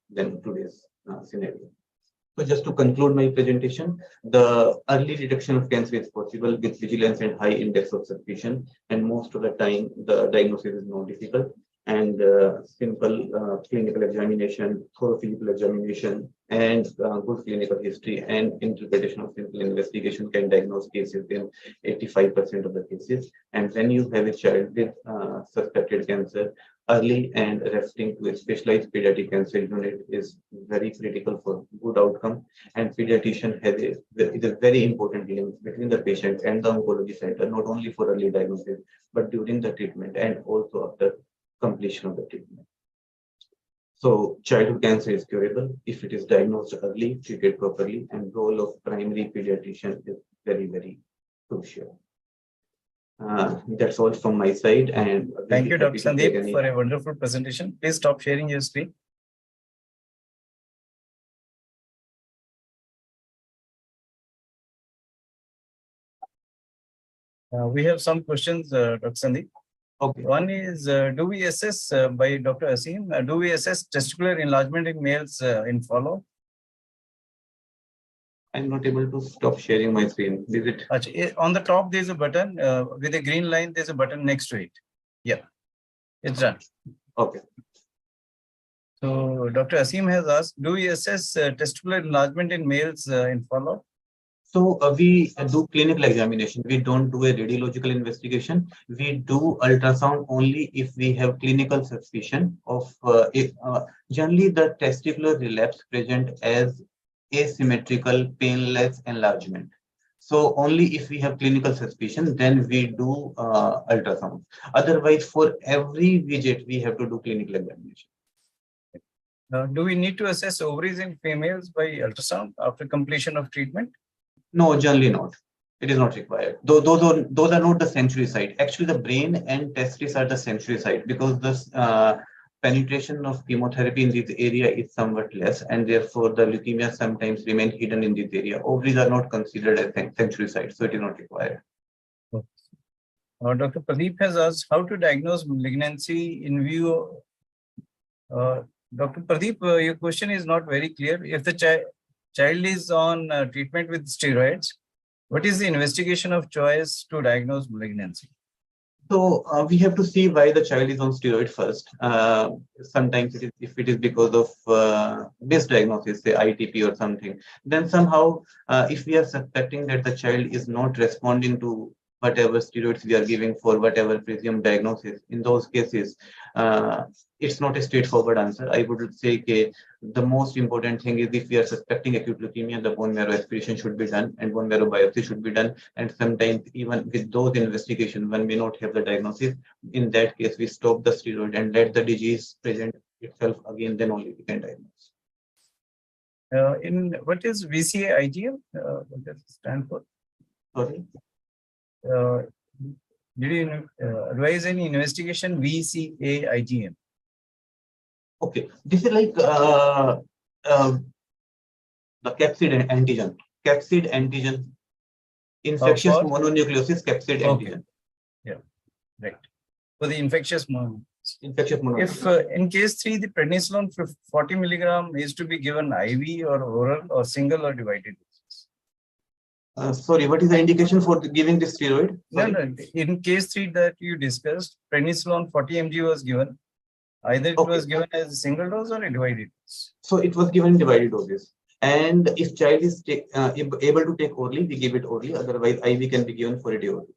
than today's scenario. So just to conclude my presentation, the early detection of cancer is possible with vigilance and high index of suspicion. And most of the time, the diagnosis is not difficult. And simple clinical examination, thorough physical examination, and good clinical history and interpretation of simple investigation can diagnose cases in 85% of the cases. And when you have a child with suspected cancer, early and referring to a specialized pediatric cancer unit is very critical for good outcome. And pediatrician is a very important link between the patient and the oncology center, not only for early diagnosis, but during the treatment and also after completion of the treatment. So childhood cancer is curable if it is diagnosed early, treated properly, and role of primary pediatrician is very, very crucial. That's all from my side. And thank you, Dr. Sandeep, for a wonderful presentation. Please stop sharing your screen. We have some questions, Dr. Sandeep. Okay. One is, do we assess by Dr. Asim, do we assess testicular enlargement in males in follow? I'm not able to stop sharing my screen. Is it? On the top, there's a button with a green line. There's a button next to it. Yeah, it's done. Okay. So Dr. Asim has asked, do we assess testicular enlargement in males in follow? So we do clinical examination. We don't do a radiological investigation. We do ultrasound only if we have clinical suspicion of generally the testicular relapse present as asymmetrical painless enlargement. So only if we have clinical suspicion, then we do ultrasound. Otherwise, for every visit, we have to do clinical examination. Do we need to assess ovaries in females by ultrasound after completion of treatment? No, generally not. It is not required. Those are not the sensory site. Actually, the brain and testes are the sensory site because the penetration of chemotherapy in this area is somewhat less, and therefore the leukemia sometimes remain hidden in this area. Ovaries are not considered as sensory sites, so it is not required. Dr. Pradeep has asked how to diagnose malignancy in view. Dr. Pradeep, your question is not very clear. If the child is on treatment with steroids, what is the investigation of choice to diagnose malignancy? So we have to see why the child is on steroid first. Sometimes if it is because of misdiagnosis, say ITP or something, then somehow if we are suspecting that the child is not responding to whatever steroids we are giving for whatever presumed diagnosis, in those cases, it's not a straightforward answer. I would say the most important thing is if we are suspecting acute leukemia, the bone marrow aspiration should be done and bone marrow biopsy should be done. And sometimes even with those investigations, one may not have the diagnosis. In that case, we stop the steroid and let the disease present itself again, then only we can diagnose. What is VCA IgM? What does it stand for? Sorry? Did you advise any investigation VCA IgM? Okay, this is like the capsid antigen. Capsid antigen. Infectious mononucleosis capsid antigen. Yeah, right. For the infectious Infectious mononucleosis. If in case 3, the prednisolone 40 milligram is to be given IV or oral or single or divided doses? Sorry, what is the indication for giving this steroid? No. In case 3 that you discussed, prednisolone 40 mg was given. Either it was given as a single dose or a divided dose. So it was given in divided doses. And if child is able to take orally, we give it orally. Otherwise, IV can be given for a day orally.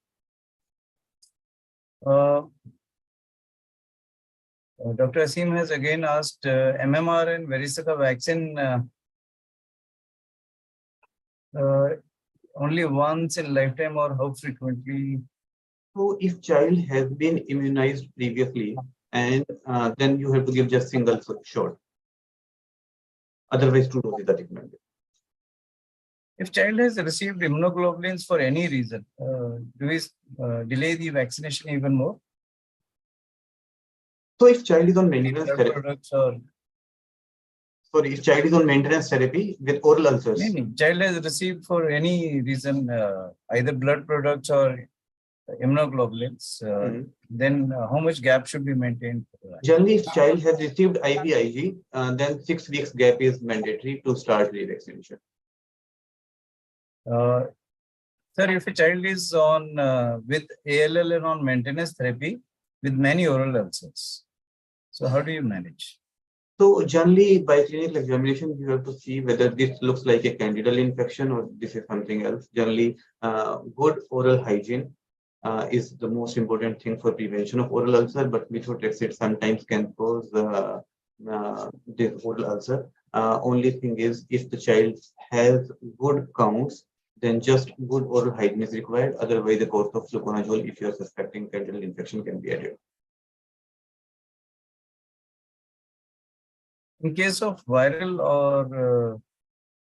Dr. Asim has again asked MMR and varicella vaccine only once in lifetime or how frequently? So if child has been immunized previously, and then you have to give just single shot. Otherwise, 2 doses are recommended. If child has received immunoglobulins for any reason, do we delay the vaccination even more? So if child is on Any maintenance blood therapy, products or sorry, if child is on maintenance therapy with oral ulcers, any child has received for any reason either blood products or immunoglobulins, then how much gap should be maintained? generally, if child has received IVIG, then 6 weeks gap is mandatory to start revaccination. Sir, if a child is on with ALL and on maintenance therapy with many oral ulcers, so how do you manage? So generally, by clinical examination, you have to see whether this looks like a candidal infection or this is something else. Generally, good oral hygiene is the most important thing for prevention of oral ulcer, but methotrexate sometimes can cause this oral ulcer. Only thing is, if the child has good counts, then just good oral hygiene is required. Otherwise, the course of fluconazole, if you are suspecting candidal infection, can be added. In case of viral or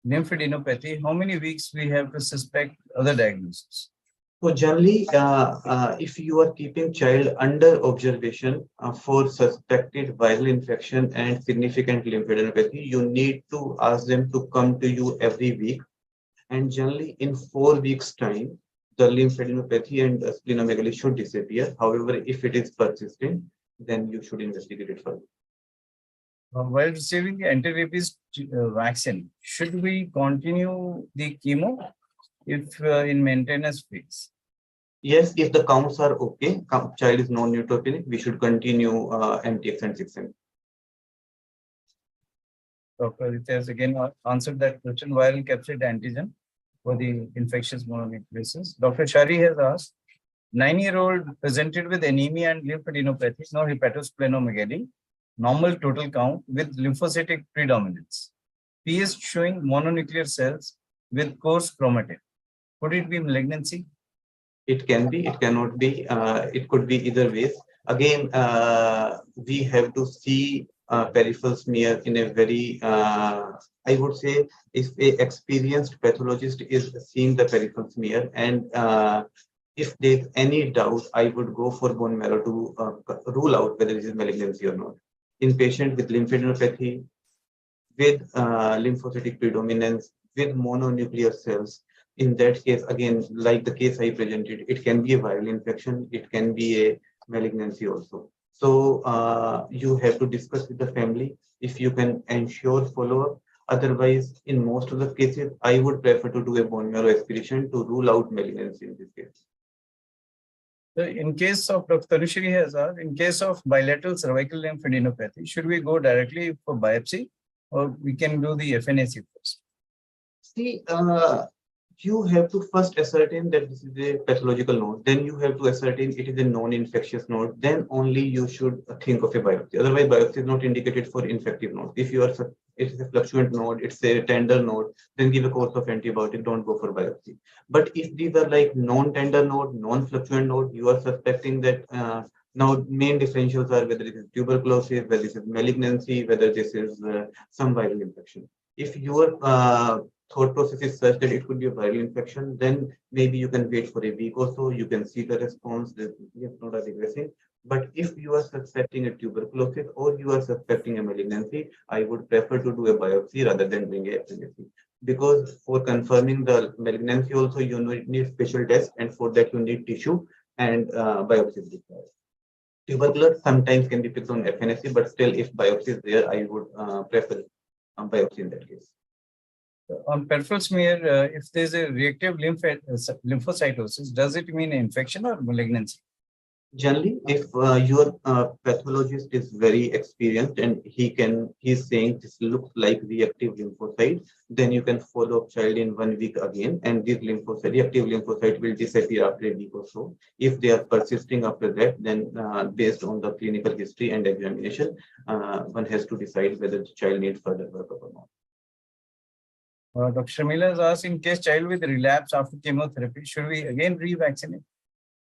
lymphadenopathy, how many weeks we have to suspect other diagnosis? So generally, if you are keeping child under observation for suspected viral infection and significant lymphadenopathy, you need to ask them to come to you every week. And generally, in 4 weeks' time, the lymphadenopathy and splenomegaly should disappear. However, if it is persistent, then you should investigate it further. While receiving the anti-rabies vaccine, should we continue the chemo if in maintenance phase? Yes, if the counts are okay, child is non-neutropenic, we should continue MTX and 6M. Dr. Aditya has again answered that question, viral capsid antigen for the infectious mononucleosis. Dr. Shari has asked, 9-year-old presented with anemia and lymphadenopathy, no hepatosplenomegaly, normal total count with lymphocytic predominance. PS showing mononuclear cells with coarse chromatin. Could it be malignancy? It can be, it cannot be, it could be either ways. Again, we have to see peripheral smear in a very, I would say, if a experienced pathologist is seeing the peripheral smear and if there's any doubt, I would go for bone marrow to rule out whether it is malignancy or not. In patient with lymphadenopathy, with lymphocytic predominance, with mononuclear cells, in that case, again, like the case I presented, it can be a viral infection, it can be a malignancy also. So you have to discuss with the family if you can ensure follow-up. Otherwise, in most of the cases, I would prefer to do a bone marrow aspiration to rule out malignancy in this case. So in case of Dr. Tanushri has asked, in case of bilateral cervical lymphadenopathy, should we go directly for biopsy or we can do the FNAC first? See, you have to first ascertain that this is a pathological node. Then you have to ascertain it is a non-infectious node. Then only you should think of a biopsy. Otherwise, biopsy is not indicated for infective nodes. If you are, it is a fluctuant node, it's a tender node, then give a course of antibiotic. Don't go for biopsy. But if these are like non-tender node, non-fluctuant node, you are suspecting that. Now, main differentials are whether it is tuberculosis, whether this is malignancy, whether this is some viral infection. If your thought process is such that it could be a viral infection, then maybe you can wait for a week or so. You can see the response. The lymph node are regressing. But if you are suspecting a tuberculosis or you are suspecting a malignancy, I would prefer to do a biopsy rather than doing a FNAC. Because for confirming the malignancy also, you need special test, and for that you need tissue and biopsy is required. Tuberculosis sometimes can be picked on FNAC, but still, if biopsy is there, I would prefer biopsy in that case. On peripheral smear, if there's a reactive lymphocytosis, does it mean infection or malignancy? Generally, if your pathologist is very experienced and he's saying this looks like reactive lymphocyte, then you can follow up child in 1 week again, and this reactive lymphocyte will disappear after a week or so. If they are persisting after that, then based on the clinical history and examination, one has to decide whether the child needs further workup or not. Dr. Shamila has asked, in case child with relapse after chemotherapy, should we again revaccinate?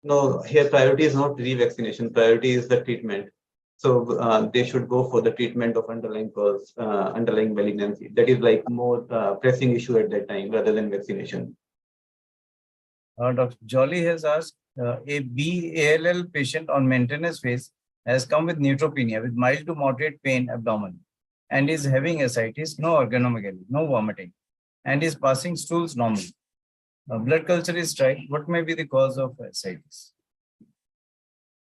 No, here priority is not revaccination. Priority is the treatment. So they should go for the treatment of underlying cause, underlying malignancy. That is like more pressing issue at that time rather than vaccination. Dr. Jolly has asked, a BALL patient on maintenance phase has come with neutropenia with mild to moderate pain abdomen and is having ascites, no organomegaly, no vomiting, and is passing stools normally. Blood culture is tried. What may be the cause of ascites?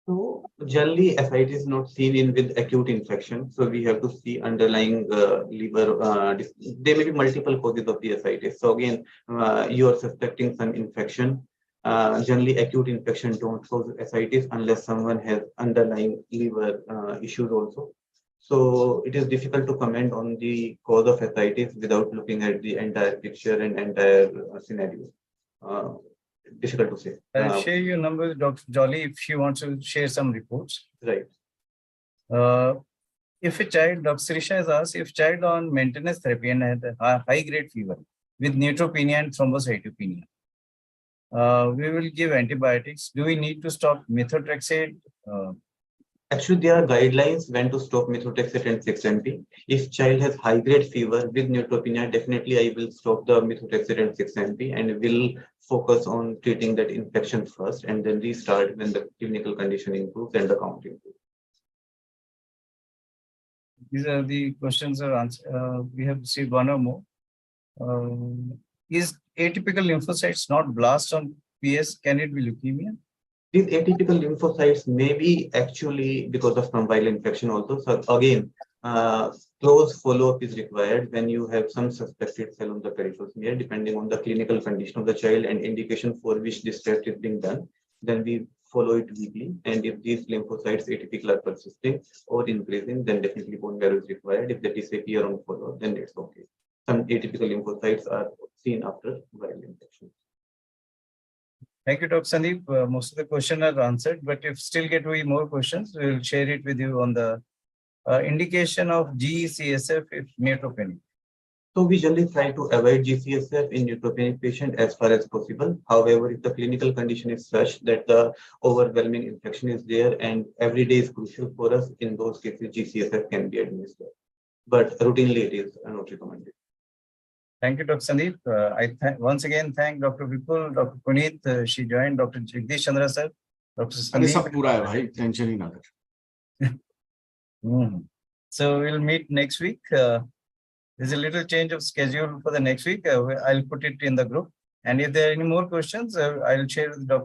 So generally, ascites is not seen in with acute infection. So we have to see underlying liver. There may be multiple causes of the ascites. So again, you are suspecting some infection. Generally, acute infection don't cause ascites unless someone has underlying liver issues also. So it is difficult to comment on the cause of ascites without looking at the entire picture and entire scenario. Difficult to say. I'll share your number with Dr. Jolly if she wants to share some reports. Right. If a child, Dr. Sirisha has asked, if child on maintenance therapy and had a high-grade fever with neutropenia and thrombocytopenia, we will give antibiotics. Do we need to stop methotrexate? Actually, there are guidelines when to stop methotrexate and 6-MP. If child has high-grade fever with neutropenia, definitely I will stop the methotrexate and 6-MP and will focus on treating that infection first and then restart when the clinical condition improves and the count improves. These are the questions are answered. We have received one or more. Is atypical lymphocytes not blast on PS? Can it be leukemia? These atypical lymphocytes may be actually because of some viral infection also. So again, close follow-up is required when you have some suspected cell on the peripheral smear, depending on the clinical condition of the child and indication for which this test is being done. Then we follow it weekly. And if these lymphocytes atypical are persisting or increasing, then definitely bone marrow is required. If they disappear on follow-up, then it's okay. Some atypical lymphocytes are seen after viral infection. Thank you, Dr. Sandeep. Most of the questions are answered, but if still get more questions, we will share it with you on the indication of GCSF if neutropenia. So we generally try to avoid GCSF in neutropenic patient as far as possible. However, if the clinical condition is such that the overwhelming infection is there and every day is crucial for us, in those cases, GCSF can be administered. But routinely, it is not recommended. Thank you, Dr. Sandeep. I once again thank Dr. Vipul, Dr. Puneet. She joined Dr. Jagdish Chandra sir, Dr. अरे Sandeep. सब पूरा है भाई, tension ही ना कर. So we'll meet next week. There's a little change of schedule for the next week. I'll put it in the group. And if there are any more questions, I'll share with Dr.